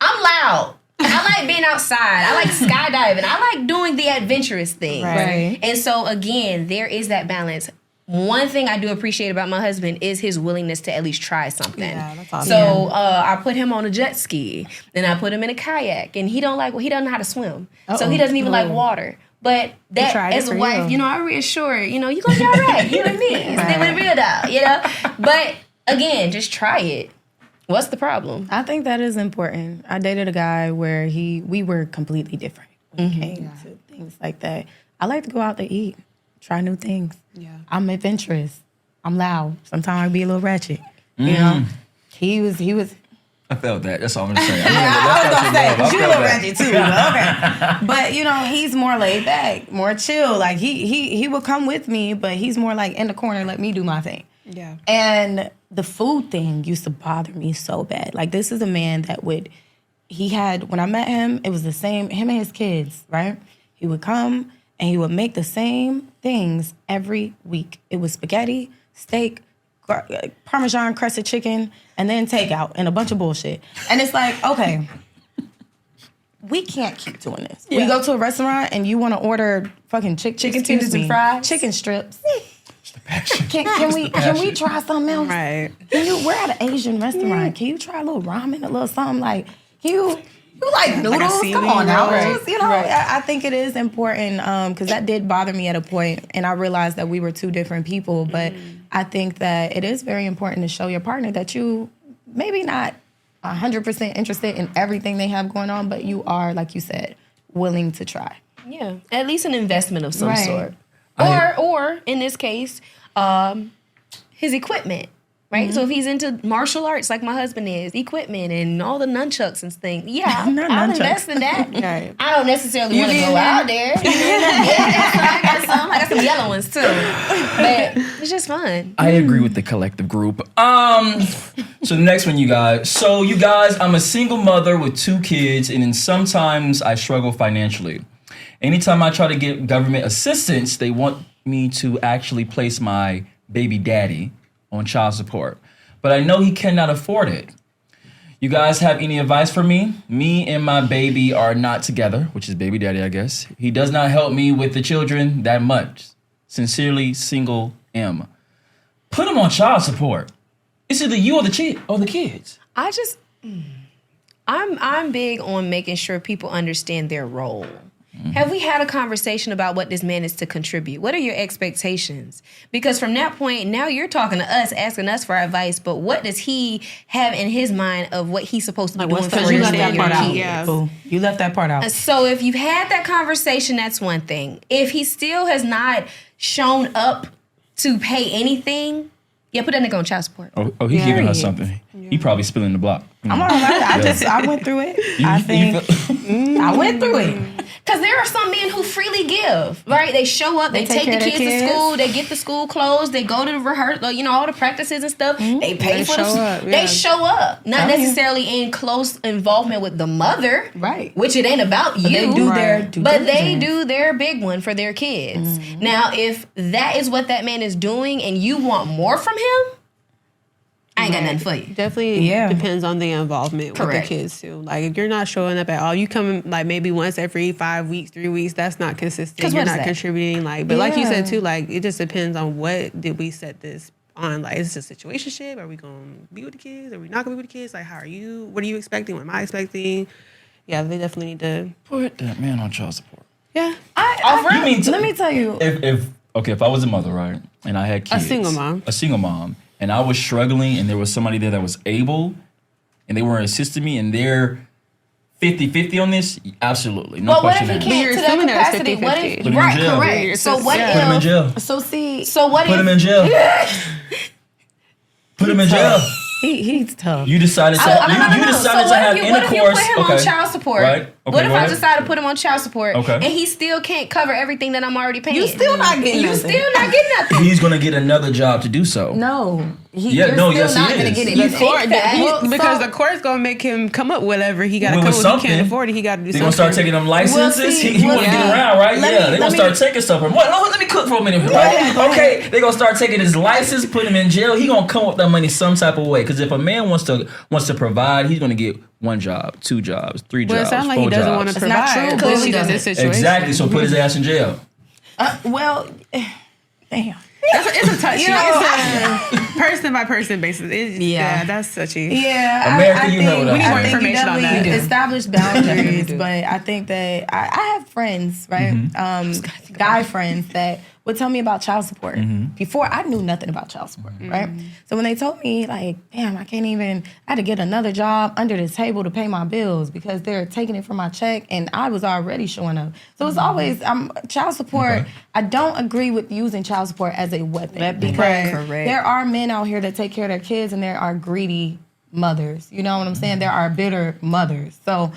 I'm loud. I like being outside. I like skydiving. I like doing the adventurous things. Right. And so, again, there is that balance. One thing I do appreciate about my husband is his willingness to at least try something. Yeah, that's awesome. So I put him on a jet ski, then I put him in a kayak, and he don't know how to swim, so he doesn't even like water. But that tried it as a for wife, you. I reassure you know gonna be all right. You and me, stay with real dog, But again, just try it. What's the problem? I think that is important. I dated a guy where we were completely different when it came to things like that. I like to go out to eat, try new things. Yeah. I'm adventurous. I'm loud. Sometimes I be a little ratchet. You know, he was. I felt that. That's all I'm gonna say. I was gonna say, but you a felt little that. ratchet too. Okay, but he's more laid back, more chill. Like he will come with me, but he's more like in the corner, let me do my thing. Yeah. And the food thing used to bother me so bad. Like, this is a man that when I met him, it was the same, him and his kids, right? He would come and he would make the same things every week. It was spaghetti, steak, Parmesan crusted chicken, and then takeout and a bunch of bullshit. And it's like, okay, we can't keep doing this. We go to a restaurant and you want to order fucking chicken tenders and fries? chicken strips. Can we try something else? Right. We're at an Asian restaurant. Can you try a little ramen, a little something like? You like noodles? Come on now, right. you know. I think it is important because that did bother me at a point, and I realized that we were two different people. But I think that it is very important to show your partner that you maybe not 100% interested in everything they have going on, but you are, like you said, willing to try. Yeah, at least an investment of some Right. sort, or in this case, his equipment. Right, so if he's into martial arts like my husband is, equipment and all the nunchucks and things, I'll invest in that. Right. I don't necessarily want to go out there. I got some yellow ones too, but it's just fun. I agree with the collective group. So the next one, you guys. So you guys, I'm a single mother with 2 kids, and then sometimes I struggle financially. Anytime I try to get government assistance, they want me to actually place my baby daddy on child support, but I know he cannot afford it. You guys have any advice for me? Me and my baby are not together, which is baby daddy, I guess. He does not help me with the children that much. Sincerely, single M. Put him on child support. It's either you or the kids. I'm big on making sure people understand their role. Have we had a conversation about what this man is to contribute? What are your expectations? Because from that point, now you're talking to us, asking us for advice, but what does he have in his mind of what he's supposed to be doing for You your left that part out. kids? Yeah. Boo. You left that part out. So if you've had that conversation, that's one thing. If he still has not shown up to pay anything, put that nigga on child support. Oh, he's giving her something. He probably spilling the block. I'm all right. I went through it. I went through it. Because there are some men who freely give, right? They show up, they take the kids to school, they get the school clothes, they go to the rehearsal, all the practices and stuff. They pay for They show up. Not necessarily in close involvement with the mother. Right. Which it ain't about you. They do their due diligence. They do their big one for their kids. Now, if that is what that man is doing and you want more from him, I ain't got nothing for you. Definitely depends on the involvement with the kids too. Like if you're not showing up at all, you come like maybe once every 5 weeks, 3 weeks, that's not consistent. You're not contributing. But like you said too, like it just depends on what did we set this on. Like is this a situationship? Are we gonna be with the kids? Are we not gonna be with the kids? Like how are you? What are you expecting? What am I expecting? Yeah, they definitely need to put that man on child support. Yeah. Let me tell you. If I was a mother, right, and I had kids. A single mom. And I was struggling, and there was somebody there that was able, and they weren't assisting me, and they're 50-50 on this? Absolutely. No question asked. What if he can't to that capacity? What if, put him in jail. Correct. So what if... Put him in jail. Put him in jail. Put him in jail. He's tough. You decided to have intercourse. What if you put him on child support? Right. Okay, what if I decide to put him on child support and he still can't cover everything that I'm already paying? You still not getting nothing. He's going to get another job to do so. No. You're still not going to get it. Because the court's going to make him come up with whatever he got to come with. He can't afford it. He got to do something. They're going to start taking them licenses. He want to get around, right? They're going to start taking stuff from him. Let me cook for a minute. Right? Okay. They're going to start taking his license, put him in jail. He going to come with that money some type of way. Because if a man wants to provide, he's going to get 1 job, 2 jobs, 3 jobs, 4 jobs. Well, it sounds like he doesn't want to provide. It's not true. Clearly doesn't. Situation. Exactly. So put his ass in jail. Damn. It's a touchy. It's a person by person basis. That's touchy. Yeah, America, you know what we need more information on that. Establish boundaries, but I think that I have friends, right? Guy friends that would tell me about child support before I knew nothing about child support, right? So when they told me, like, damn, I had to get another job under the table to pay my bills because they're taking it from my check, and I was already showing up. So it's always child support. Okay. I don't agree with using child support as a weapon because there are men out here that take care of their kids, and there are greedy mothers. You know what I'm saying? There are bitter mothers. So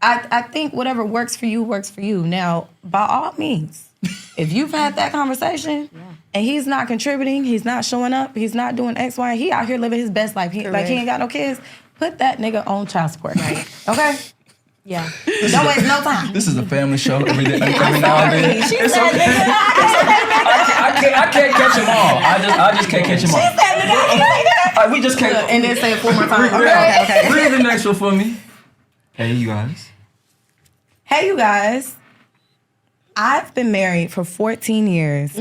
I think whatever works for you works for you. Now, by all means, if you've had that conversation and he's not contributing, he's not showing up, he's not doing X, Y, he out here living his best life. He ain't got no kids, put that nigga on child support. Okay? Yeah. Don't waste no time. This is a family show every now and then. I can't catch them all. I just can't catch them all. She said, nigga, we just can't. And then say it 4 more times. Okay. Read the next one for me. Hey, you guys. I've been married for 14 years.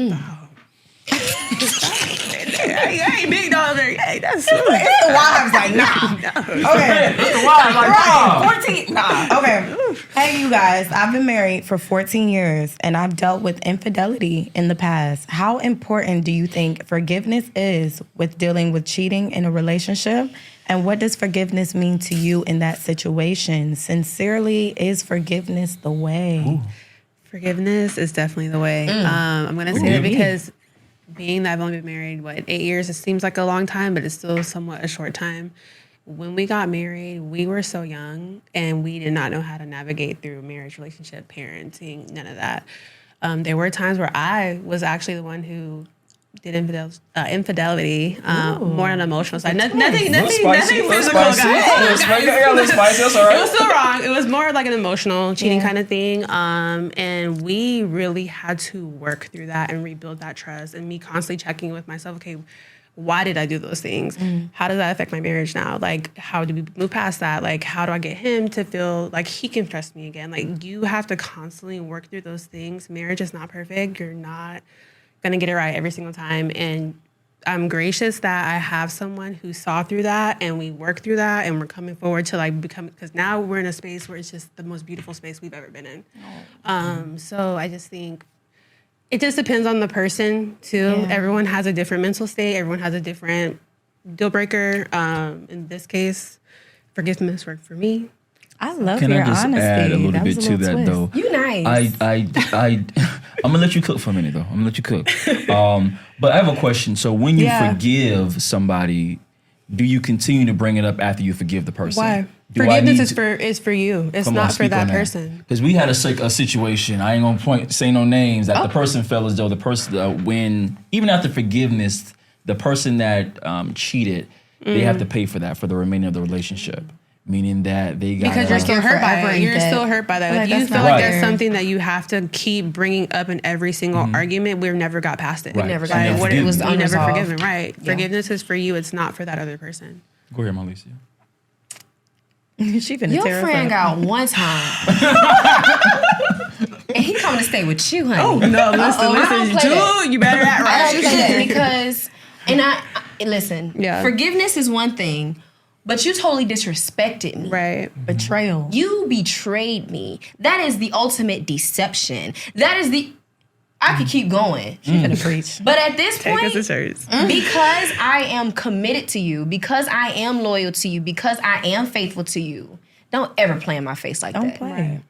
I ain't big dog. Hey, that's It's the wives like, nah. Okay. It's the wild, like, Right. nah. 14. Nah. Okay. Hey, you guys. I've been married for 14 years and I've dealt with infidelity in the past. How important do you think forgiveness is with dealing with cheating in a relationship? And what does forgiveness mean to you in that situation? Sincerely, is forgiveness the way? Ooh. Forgiveness is definitely the way. I'm going to say that because being that I've only been married, 8 years, it seems like a long time, but it's still somewhat a short time. When we got married, we were so young and we did not know how to navigate through marriage, relationship, parenting, none of that. There were times where I was actually the one who did infidelity, more on an emotional side. Nothing physical, guys. A little spicy. That's all right. It was still wrong. It was more like an emotional cheating kind of thing. And we really had to work through that and rebuild that trust. And me constantly checking with myself, okay, why did I do those things? How does that affect my marriage now? Like, how do we move past that? Like, how do I get him to feel like he can trust me again? Like, you have to constantly work through those things. Marriage is not perfect. You're not gonna get it right every single time. And I'm gracious that I have someone who saw through that and we worked through that and we're coming forward to like become, because now we're in a space where it's just the most beautiful space we've ever been in. So I just think it just depends on the person too. Yeah. Everyone has a different mental state. Everyone has a different deal breaker. In this case, forgiveness worked for me. I love Can your I just honesty. add a little That was bit to that twist. though? You nice. I'm gonna let you cook for a minute though. I'm gonna let you cook. But I have a question. So when you forgive somebody, do you continue to bring it up after you forgive the person? Why? Do I Forgiveness need is for you. It's Come on, not for speak that on person. Because we had a situation. I ain't gonna say no names. That the person felt as though the person when even after forgiveness, the person that cheated, they have to pay for that for the remainder of the relationship. Meaning that they got Because you're still hurt by forever it. You're in still debt. hurt by that. Like, If you that's feel not like fair. there's something that you have to keep bringing up in every single argument, we've never got past it. Right. Never So got you it. What it forgive was me. You never unresolved. forgiven, right? Forgiveness is for you. It's not for that other person. Go ahead, Melissa. She finna Your tear us friend up. got one time. And he coming to stay with you, honey. Oh no! I don't play that. You better act I right. don't play that because, listen, Yeah. forgiveness is one thing, but you totally disrespected me. Right. Betrayal. You betrayed me. That is the ultimate deception. I could keep going. She finna preach. But at this Take point, us to church. because I am committed to you, because I am loyal to you, because I am faithful to you, don't ever play in my face like Don't that. play.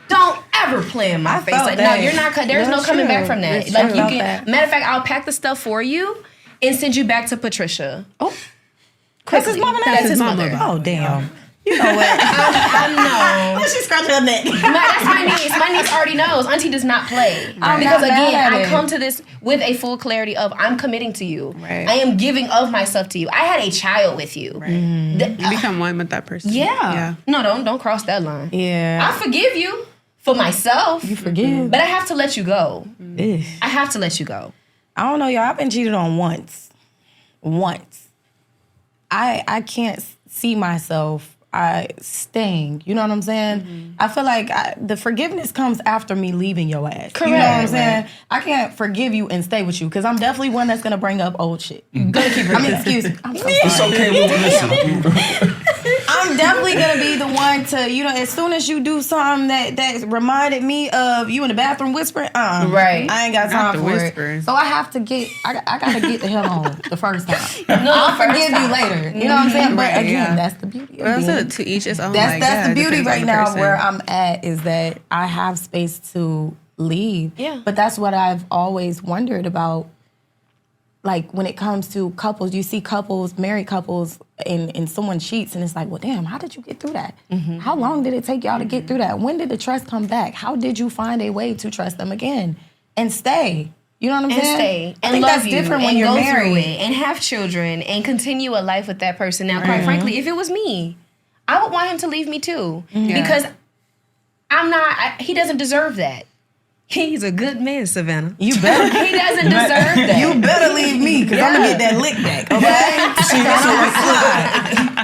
Don't ever play in my I face felt like that. no. You're not. There's no That's coming true. back from that. That's Like true. you I can. felt that. Matter of fact, I'll pack the stuff for you and send you back to Patricia. Oh, that's his mama. That's his mama. mother. Oh, damn. You know what? I know. She scratching her neck. That's my niece. My niece already knows. Auntie does not play. I'm Because not mad again, at I it. come to this with a full clarity of I'm committing to you. Right. I am giving of myself to you. I had a child with you. Right. You become one with that person. Yeah. No, don't cross that line. Yeah. I forgive you for myself. You forgive. But I have to let you go. Ugh. I have to let you go. I don't know, y'all. I've been cheated on once. I can't see myself staying. You know what I'm saying? I feel like the forgiveness comes after me leaving your ass. You know what I'm Correct. saying? I can't forgive you and stay with you because I'm definitely one that's gonna bring up old shit. Excuse me. I'm so sorry. It's okay. Listen. I'm definitely gonna be the one to, as soon as you do something that reminded me of you in the bathroom whispering, Right. I ain't got Not time the for whispering. it. So I have to I gotta get the hell on the first time. No, I'll first forgive you time. later. You know what I'm saying? But Right, again, yeah. that's the beauty of Well, being. so to each his own. That's the beauty depends on right the now person. where I'm at is that I have space to leave. Yeah. But that's what I've always wondered about. Like when it comes to couples, you see couples, married couples, and someone cheats and it's like, well, damn, how did you get through that? How long did it take y'all to get through that? When did the trust come back? How did you find a way to trust them again and stay? You know what I'm And saying? stay I and think love that's you different and when you're go married. through it and have children and continue a life with that person. Now, quite frankly, if it was me, I would want him to leave me too Yeah. because I'm not. He doesn't deserve that. He's a good man, Savannah. You better. He doesn't deserve that. You better leave me because I'm gonna get that lick back. Okay. See,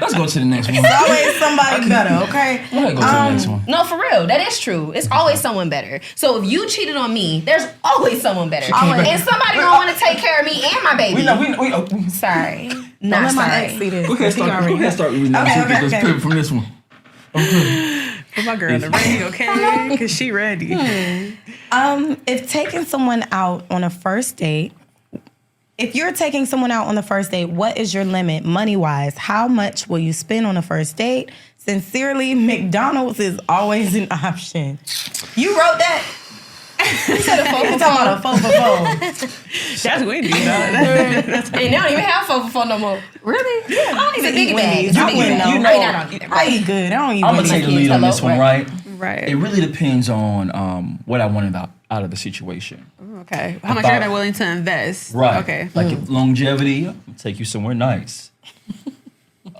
let's go to the next one. There's always somebody better. Okay. Let's go to the next one. No, for real. That is true. It's always someone better. So if you cheated on me, there's always someone better. And somebody gonna want to take care of me and my baby. Sorry. Not Not my sorry. ex see this. Go ahead, start with now. Okay, Let's okay. pivot from this one. Put my girl ready, okay? Because she ready. If taking someone out on a first date, if you're taking someone out on the first date, what is your limit money-wise? How much will you spend on a first date? Sincerely, McDonald's is always an option. You wrote that? You said a You're talking about a 4 That's Wendy. And they don't even have 4 for 4 no more. Really? I don't even eat big Wendy's. bags. I Big wouldn't bags. know. You Right know, now, I don't either. I eat good. I don't eat I'm gonna Wendy's. take the lead on this one, right? Right. It really depends on what I want out of the situation. Okay. How much you're willing to invest? Right. Okay. Like if longevity, I'll take you somewhere nice.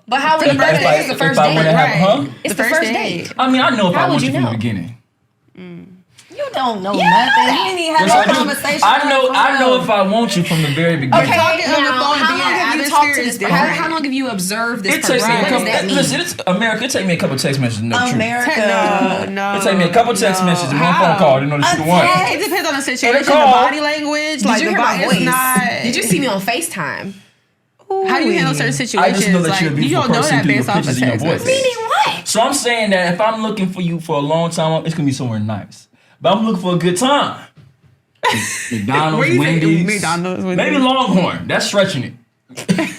But how would you know that it's the first if I date? want to have, It's the first date. I mean, I know if How I would want you you from know? the beginning. You don't know nothing. You ain't even had Yes, I no do. conversation. I know if I want you from the very beginning. Okay, Talking on the now, phone, how being long have you atmosphere talked to is this? different. How long have you observed this It takes me person? a What does couple. that mean? Listen, it's America. It take me a couple text messages to know the truth. America. No. It take me a couple text messages and one phone call to know that you the one. It depends on the situation, the call. body language. Like Did you the hear my body voice? is not. Did you see me on FaceTime? How do you handle certain situations? I just know that like, you're a you beautiful don't know person that through your based off of pictures and your text voice. message. Meaning what? So I'm saying that if I'm looking for you for a long time, it's gonna be somewhere nice. But I'm looking for a good time. McDonald's, Where you think- Wendy's, McDonald's, Wendy's. maybe Longhorn. That's stretching it.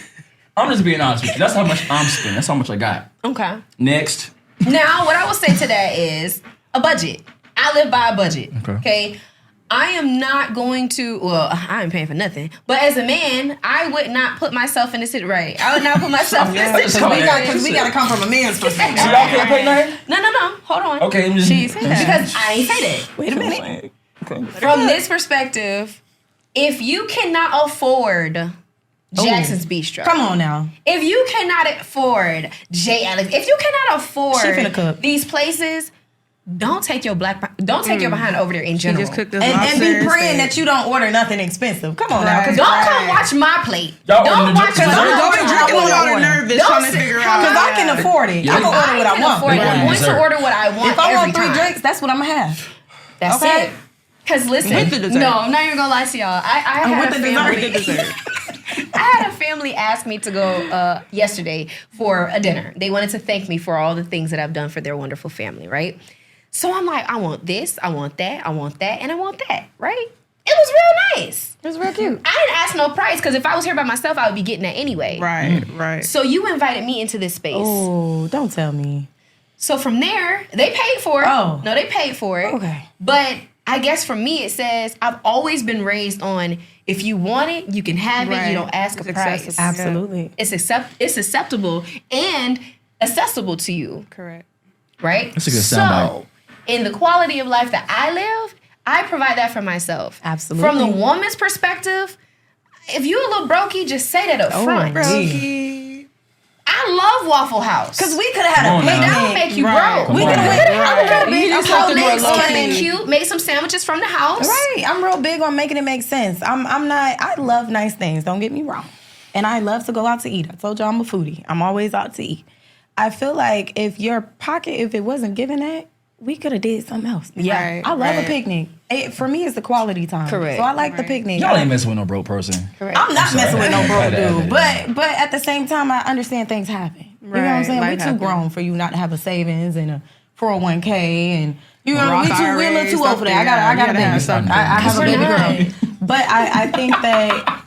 I'm just being honest with you. That's how much I'm spending. That's how much I got. Okay. Next. Now, what I will say to that is a budget. I live by a budget. Okay. I am not going to, well, I ain't paying for nothing. But as a man, I would not put myself in this situation. Right. I would not put myself in this situation. Because we got to come from a man's perspective. So y'all can't pay nothing? No. Hold on. Okay. I'm just, She said that. Because I ain't say that. Wait a minute. Okay. From this perspective, if you cannot afford Jackson's Bistro. Come on now. If you cannot afford J. Alex, if you cannot She finna cook. afford these places, don't take your your behind over there in She general. just cooked this And be lobster praying steak. that you don't order nothing expensive. Come on now. Right. Don't come watch my plate. Y'all Don't ordering the watch dessert? my Don't plate. be drinking I'm a lot order. of nervous Don't trying to sit- figure Because out. Because I can afford it. Yeah. I can order what I can want. afford it. They I'm want going dessert. to order what I want If I every want 3 time. drinks, that's what I'm going to have. That's Okay. it. Because listen, With the dessert. no, I'm not even going to lie to y'all. I had with a the family. dessert. I had a family ask me to go yesterday for a dinner. They wanted to thank me for all the things that I've done for their wonderful family, right? So I'm like, I want this, I want that, and I want that, right? It was real nice. It was real cute. I didn't ask no price because if I was here by myself, I would be getting that anyway. Right. So you invited me into this space. Oh, don't tell me. So from there, they paid for it. Oh. No, they paid for it. Okay. But I guess for me, it says I've always been raised on if you want it, you can have it. You Right. don't ask a It's price. accessible. Absolutely. It's acceptable and accessible to you, Correct. right? That's a good So, soundbite. in the quality of life that I live, I provide that for myself. Absolutely. From the woman's perspective, if you a little brokey, just say that up front. Brokey. I love Waffle House. Because we could have had Come a on now. picnic. That don't make you Right. broke. Come We on could have now. went. I'm I'm real real big. big. I'm So real make big on something making cute. Make some sandwiches from the house. Right. I'm real big on making it make sense. I'm not. I love nice things. Don't get me wrong. And I love to go out to eat. I told you I'm a foodie. I'm always out to eat. I feel like if your pocket, if it wasn't given that, we could have did something else. Yeah. Right. I love a picnic. For me, it's the quality time. Correct. So I like the picnic. Y'all ain't messing with no broke person. Correct. I'm not messing with no broke I dude. But at the same time, I understand things happen. You know what I'm Right. saying? Life We too happen. grown for you not to have a savings and a 401k and you know Roth we too we're a little too old for that. I got a You gotta baby. have something. I have a We're baby not. girl. But I think that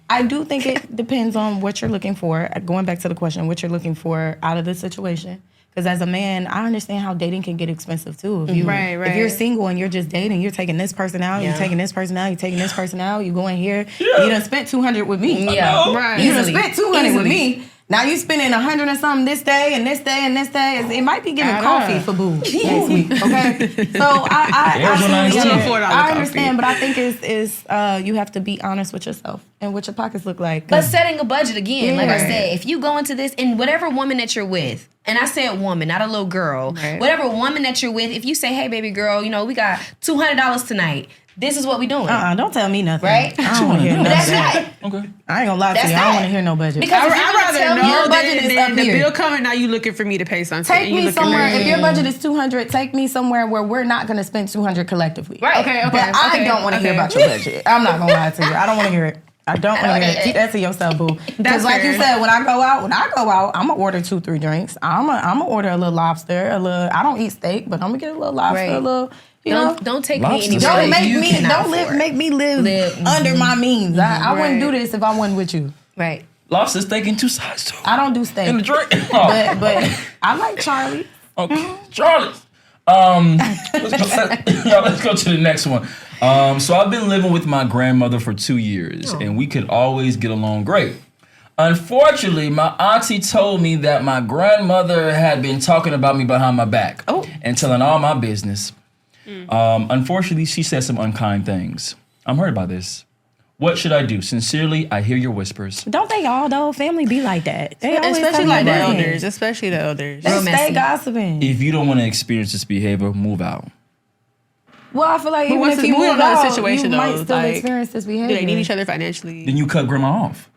I do think it depends on what you're looking for. Going back to the question, what you're looking for out of the situation. Because as a man, I understand how dating can get expensive too. If you Right. if you're single and you're just dating, you're taking this person out, Yeah. you're taking this person out, you're taking this person out, you going here. You done spent $200 with me. Yeah. Right. You done Easily. spent $200 with Easily. me. Now you spending $100 and something this day and this day and this day. It might be giving Add coffee up. for boo next week. Okay, so I Arizona absolutely iced tea. get it. $4 I coffee. understand, but I think it's you have to be honest with yourself and what your pockets look like. But setting a budget again, like I Yeah. said, if you go into this, and whatever woman that you're with, and I said woman, not a little girl, Right. whatever woman that you're with, if you say, hey, baby girl, you know, we got $200 tonight. This is what we doing. Don't tell me nothing. Right? I don't want to hear But none of that's that. not. Okay. I ain't gonna lie to That's you. I don't not- want to hear no budget. Because if you're I'd gonna rather tell me know your budget is up the here. bill coming. Now you looking for me to pay something. Take You me looking somewhere. for- If your budget is 200, take me somewhere where we're not going to spend 200 collectively. Right. Okay. But I don't want to hear about your budget. I'm not gonna lie to you. I don't want to hear it. I don't want to hear it. Keep that to yourself, boo. Because That's like you fair. said, when I go out, I'm gonna order 2-3 drinks. I'm gonna order a little lobster. I don't eat steak, but I'm gonna get a little lobster. Right. A little. You know. Don't take Lobster me steak. anywhere. Don't make me live under my means. I wouldn't do this if I wasn't with you. Right. Lobster steak in 2 sides too. I don't do steak. In the drink. Oh. but I like Charlie. Okay, Charlie. Let's go to the next one. So I've been living with my grandmother for 2 years, and we could always get along great. Unfortunately, my auntie told me that my grandmother had been talking about me behind my back and telling all my business. Unfortunately, she said some unkind things. I'm hurt by this. What should I do? Sincerely, I hear your whispers. Don't they all though? Family be like that. They always Especially tell like you the that. elders. Especially the elders. They Real stay messy. gossiping. If you don't want to experience this behavior, move out. Well, I feel like even what's if the- you we don't move know the out, situation, you might though, still like, experience this behavior. Do they need each other financially? Then you cut grandma off.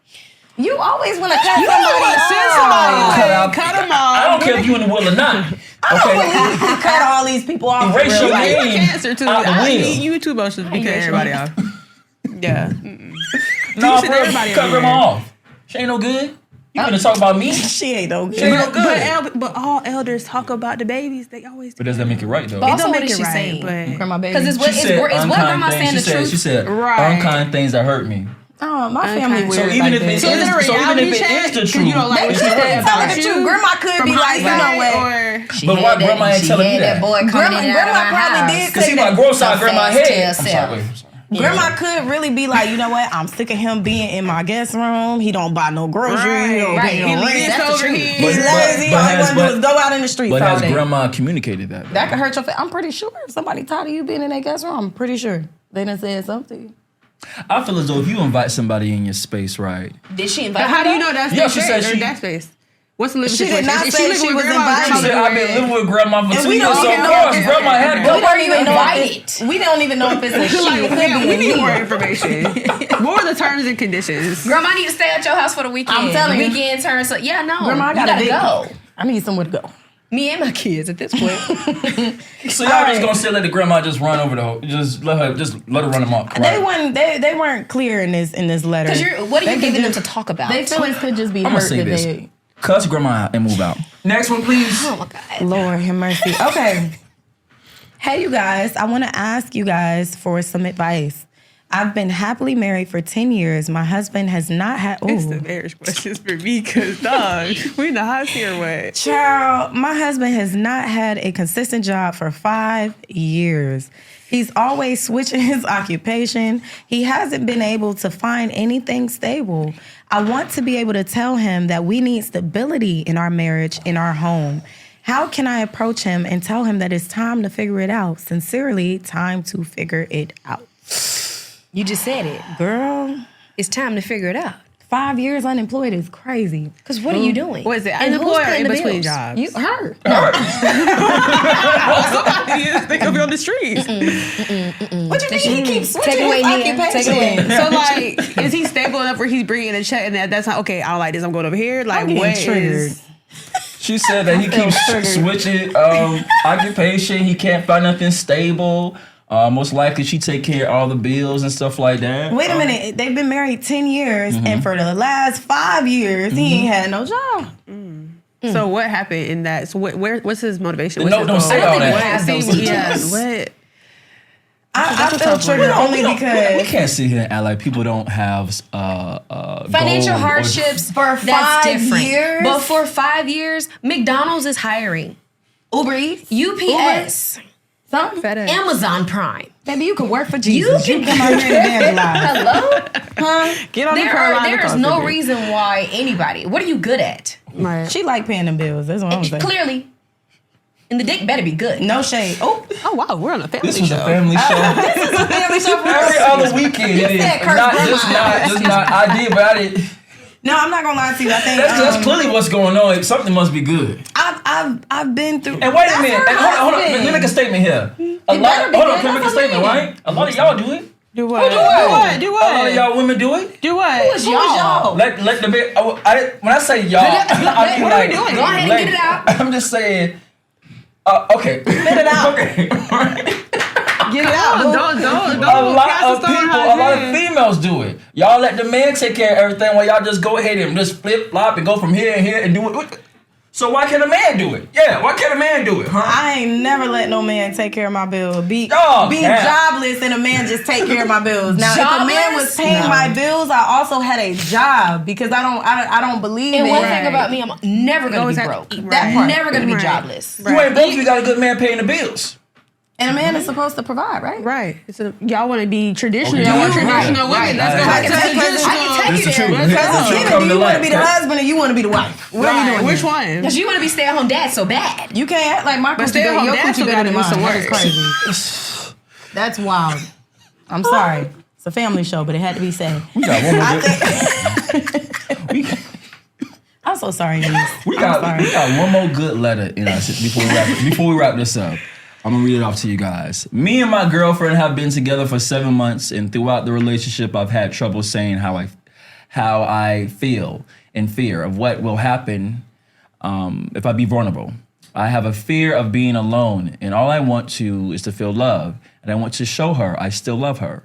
You always want to cut You somebody want to off. send somebody. Cut out- Cut them off. I don't care if you in the will or not. I don't believe you cut all these people off. Erase in real your life. name. You cancer too. Out the wheel. You too much to be cutting everybody off. Yeah. No, send bro, everybody cut over grandma there. off. She ain't no good. You gonna talk about me? She ain't no good. She ain't no good. But all elders talk about the babies. They always. But does that make it right though? But It also, don't what make is it she right, saying? but Grandma baby. Because it's what grandma's saying the truth. She said Right. unkind things that hurt me. Oh, my family Okay. weird. So even like if that. it So is it a is, so even reality if it check? is the 'Cause truth, you don't like They what could she be said telling about the you? truth. Grandma could be like, you know what? Or But why grandma ain't telling me that? Grandma probably did Cause say see my that. gross out grandma head. I'm sorry. Grandma could really be like, you know what? I'm sick of him being in my guest room. He don't buy no groceries. He don't Right. pay no He rent. lives That's the over truth. here. He's lazy. All he want to do is go out in the streets But all has day. grandma communicated that? That could hurt your I'm pretty sure if somebody tired of you being in their guest room, I'm pretty sure they done said something. I feel as though if you invite somebody in your space, right? Did she invite But how her do you though? know that's Yeah, their she space said or she- that space? What's the living She did situation? not Is say living she with was grandma or invited. She said I've been living with grandma for 2 And we years, don't so even of know course if it's- grandma had We both. don't even know if invited. it's, we don't even know if it's a she. Like, It could yeah, be we a need he. more information. What were the terms and conditions? Grandma need to stay at your house for the weekend. I'm telling you. Weekend turn. So yeah, no. Grandma, I you gotta gotta go. I need somewhere to go. Me and my kids at this point. So y'all just gonna say let the grandma just run over the whole, just let her run them up. They Right? they weren't clear in this letter. Because what are They you could giving them just- to talk about? They feelings could just be I'm gonna hurt say that this: they. cuss grandma out and move out. Next one, please. oh my god. Lord have mercy. Okay. Hey, you guys. I want to ask you guys for some advice. I've been happily married for 10 years. My husband has not had. It's the Ooh. marriage questions for me, cause dog, we in the hot seat or what? Child, my husband has not had a consistent job for 5 years. He's always switching his occupation. He hasn't been able to find anything stable. I want to be able to tell him that we need stability in our marriage, in our home. How can I approach him and tell him that it's time to figure it out? Sincerely, time to figure it out. You just said it. Girl, It's time to figure it out. 5 years unemployed is crazy. Because what are you doing? What is it? And who's Unemployed or paying in the between bills? jobs? You her. Somebody is. They could be on the streets. What you mean? He keeps switching Take it away, his Nia. occupation. Take it away. So like, is he stable enough where he's bringing a check and that's not okay? I don't like this. I'm going over here. Like, I'm getting what triggered. is? She said that he keeps triggered. switching occupation. He can't find nothing stable. Most likely, she take care of all the bills and stuff like that. Wait a minute. They've been married 10 years, and for the last 5 years, he ain't had no job. So what happened in that? So what's his motivation? The What's note his don't say goal? all that. I don't think we have those Yeah, details. what? I feel triggered only We because can't sit here and act like people don't have Financial goals or- hardships For that's 5 different. years? But for 5 years, McDonald's is hiring. Uber Eats, UPS, something. FedEx. Amazon Prime. Baby, you can work for Jesus. You You can come out here and evangelize. Hello? Get on the Carolina There is coast no with me. reason why anybody. What are you good at? Right. She like paying them bills. That's what I'm saying. Clearly. And the dick better be good. No shade. Oh, Oh wow, we're on a family This was show. a family show. family show for Every real. other weekend it is. said curse Not grandma. just not. I did, but I didn't. No, I'm not gonna lie to you. I think That's clearly what's going on. Something must be good. I I've been through. And wait a That's minute. her And hold on. husband. Let me make a statement here. better be Hold on. good. Can I make a That's statement, what I right? A lot of y'all do it. Do what? Do what? Do A lot of what? y'all women do it. Do what? Who is y'all? Let the bit. When I say y'all, I mean What are like. we doing? Go ahead and get it out. I'm just saying. Okay. Spit it out. Okay. Get it out. Don't. A lot cast of a stone people, on a lot of him. females do it. Y'all let the man take care of everything while y'all just go ahead and just flip flop and go from here and here and do it. So why can't a man do it? Yeah, why can't a man do it, huh? I ain't never let no man take care of my bills. Be Oh, jobless and a man just take care of my bills. Now, if a man was Jobless? paying No. my bills, I also had a job because I don't believe And in one it. thing about me, I'm never gonna be broke. That part. Never gonna be Right. jobless. You ain't broke if you got a good man paying the bills. And a man is supposed to provide, right? Right. Y'all want to be traditional. Okay. Y'all want Right. traditional women. Right. Let's go I back can to take you traditional. That's the truth. there. That's the truth. Even, Coming do to you want to life. be the husband or you want to be the wife? What are we doing? Which here? one? Because you want to be stay-at-home dad so bad. You can't act like my coochie stay-at-home better. Your dad coochie still better gotta than do some mine. That is work. crazy. That's wild. I'm sorry. It's a family show, but it had to be said. We got one more. I'm so sorry, niece. We I'm sorry. got one more good letter in us before we wrap this up. I'm gonna read it off to you guys. Me and my girlfriend have been together for 7 months, and throughout the relationship, I've had trouble saying how I feel in fear of what will happen if I be vulnerable. I have a fear of being alone, and all I want to is to feel love, and I want to show her I still love her.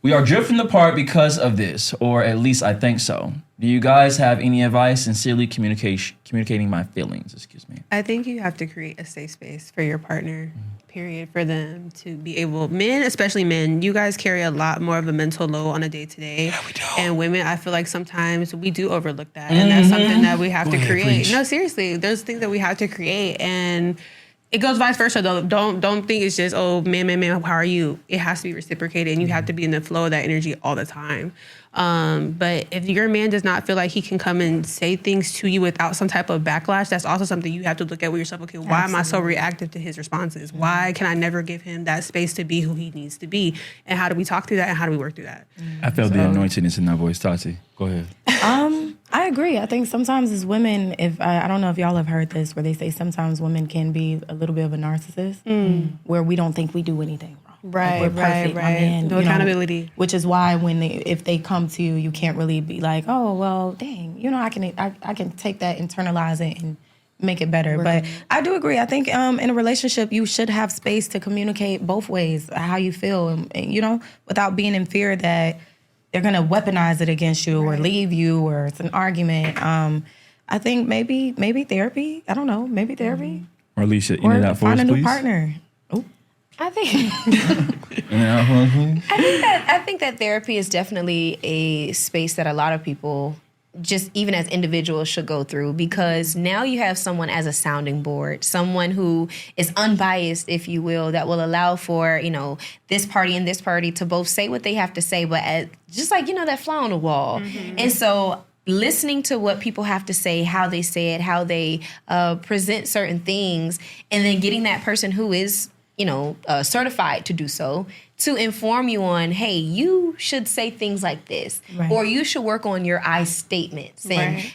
We are drifting apart because of this, or at least I think so. Do you guys have any advice? Sincerely, communicating my feelings. Excuse me. I think you have to create a safe space for your partner, period, for them to be able, men, especially men, you guys carry a lot more of a mental load on a day-to-day. Yeah, we do. And women, I feel like sometimes we do overlook that. And that's something that we have to create. Preach. No, seriously, there's things that we have to create. And it goes vice versa though. Don't think it's just, oh, man, how are you? It has to be reciprocated and you have to be in the flow of that energy all the time. But if your man does not feel like he can come and say things to you without some type of backlash, that's also something you have to look at with yourself. Okay, why am I so reactive to his responses? Why can I never give him that space to be who he needs to be? And how do we talk through that? And how do we work through that? I felt the anointedness in that voice. Tati, go ahead. I agree. I think sometimes as women, if I don't know if y'all have heard this, where they say sometimes women can be a little bit of a narcissist, where we don't think we do anything wrong. Right, Like we're perfect, my man, No accountability. Which is why if they come to you, you can't really be like, oh well, dang, I can take that, internalize it, and make it better. But I do agree. I think in a relationship, you should have space to communicate both ways how you feel, and without being in fear that they're gonna weaponize it against you or leave you or it's an argument. I think maybe therapy. I don't know. Maybe therapy. Or Alicia, in Or and out for find us, a new please. partner. I think In and out for us, please. I think that therapy is definitely a space that a lot of people, just even as individuals, should go through, because now you have someone as a sounding board, someone who is unbiased, if you will, that will allow for, this party and this party to both say what they have to say, but just like, that fly on the wall. And so listening to what people have to say, how they say it, how they present certain things, and then getting that person who is certified to do so, to inform you on, hey, you should say things like this, Right. or you should work on your I statements. And, Right.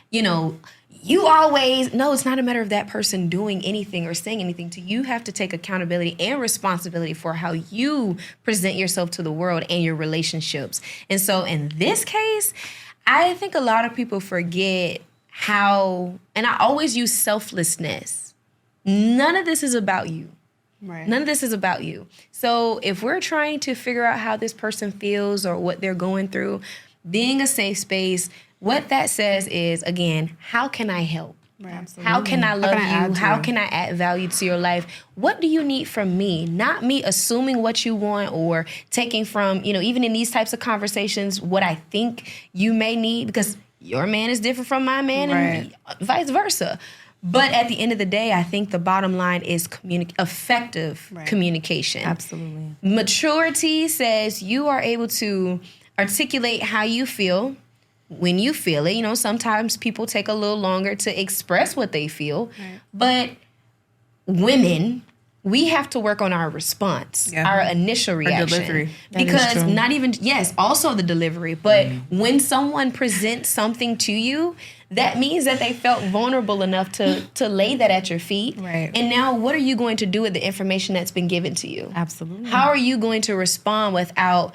you always, no, it's not a matter of that person doing anything or saying anything to you. You have to take accountability and responsibility for how you present yourself to the world and your relationships. And so in this case, I think a lot of people forget how, and I always use selflessness. None of this is about you. Right. None of this is about you. So if we're trying to figure out how this person feels or what they're going through, being a safe space, what that says is, again, how can I help? Right. How can I love can I add you? to How it? can I add value to your life? What do you need from me? Not me assuming what you want or taking from, even in these types of conversations, what I think you may need, because your man is different from my man and vice versa. But at the end of the day, I think the bottom line is effective communication. Absolutely. Maturity says you are able to articulate how you feel when you feel it. Sometimes people take a little longer to express what they feel. Right. But women, we have to work on our response, our initial reaction. delivery. Because true. not even, yes, also the delivery, but when someone presents something to you, that means that they felt vulnerable enough to lay that at your feet. Right. And now what are you going to do with the information that's been given to you? Absolutely. How are you going to respond without,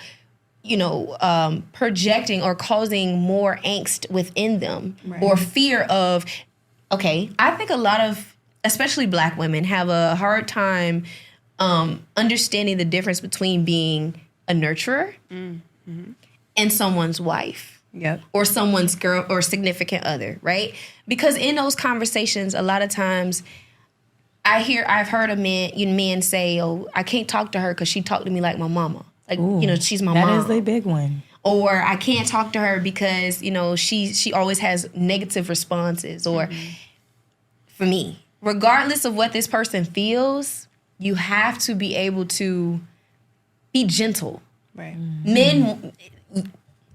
projecting or causing more angst within them or fear of, okay, I think a lot of, especially Black women, have a hard time understanding the difference between being a nurturer and someone's wife. Yep. Or someone's girl or significant other, right? Because in those conversations, a lot of times I've heard men say, "Oh, I can't talk to her because she talked to me like my mama. Like, she's my mom." That is a big one. Or I can't talk to her because, she always has negative responses. Or for me, regardless of what this person feels, you have to be able to be gentle. Right. Men,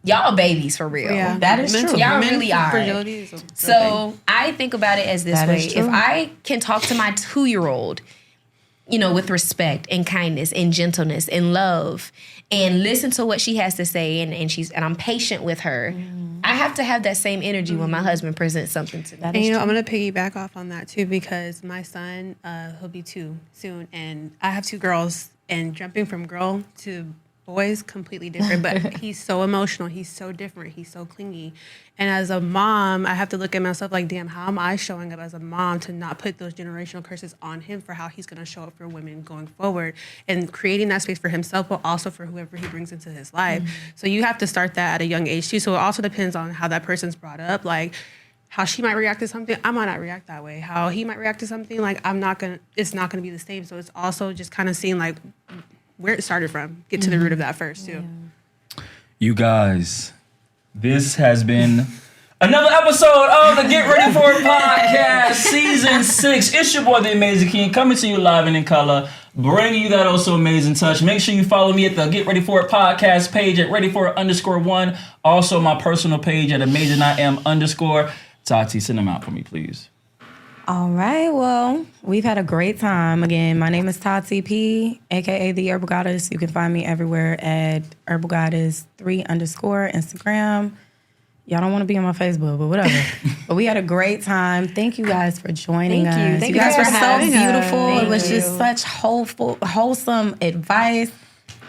y'all babies for real. Yeah. That is true. Y'all Men really are. fragility is a real So I think about it as this That way. is true. If I can talk to my 2-year-old, with respect and kindness and gentleness and love and listen to what she has to say and I'm patient with her, I have to have that same energy when my husband presents something to me. That And is I'm gonna piggyback off on that too, because my son, he'll be 2 soon, and I have 2 girls, and jumping from girl to boys completely different. But he's so emotional, he's so different, he's so clingy, and as a mom, I have to look at myself like, damn, how am I showing up as a mom to not put those generational curses on him for how he's gonna show up for women going forward, and creating that space for himself, but also for whoever he brings into his life. So you have to start that at a young age too. So it also depends on how that person's brought up, like how she might react to something, I might not react that way. How he might react to something, like it's not gonna be the same. So it's also just kind of seeing like where it started from. Get to the root of that first too. You guys, this has been another episode of the Get Ready For It podcast, season 6. It's your boy, the Amazing King, coming to you live and in color, bringing you that also amazing touch. Make sure you follow me at the Get Ready For It podcast page at readyforit_1. Also my personal page at amazingiam_. Tati, send them out for me, please. All right, well, we've had a great time. Again, my name is Tati P, a.k.a. The Herbal Goddess. You can find me everywhere at Herbal Goddess 3_ Instagram. Y'all don't want to be on my Facebook, but whatever. But we had a great time. Thank you guys for joining us. Thank you you guys for were so having us. beautiful. It Thank was you. just such wholesome advice.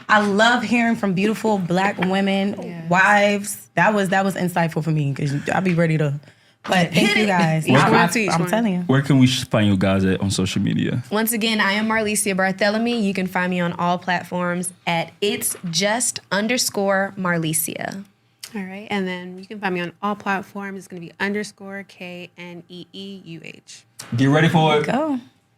I love hearing from beautiful Black women, wives. That was insightful for me because I'll be ready to. But thank you guys. I'm telling you. Where can we find you guys at on social media? Once again, I am Marlicia Barthélemy. You can find me on all platforms at itsjust_Marlicia. All right, and then you can find me on all platforms. It's going to be _KNEEUH. Get ready for it. Go.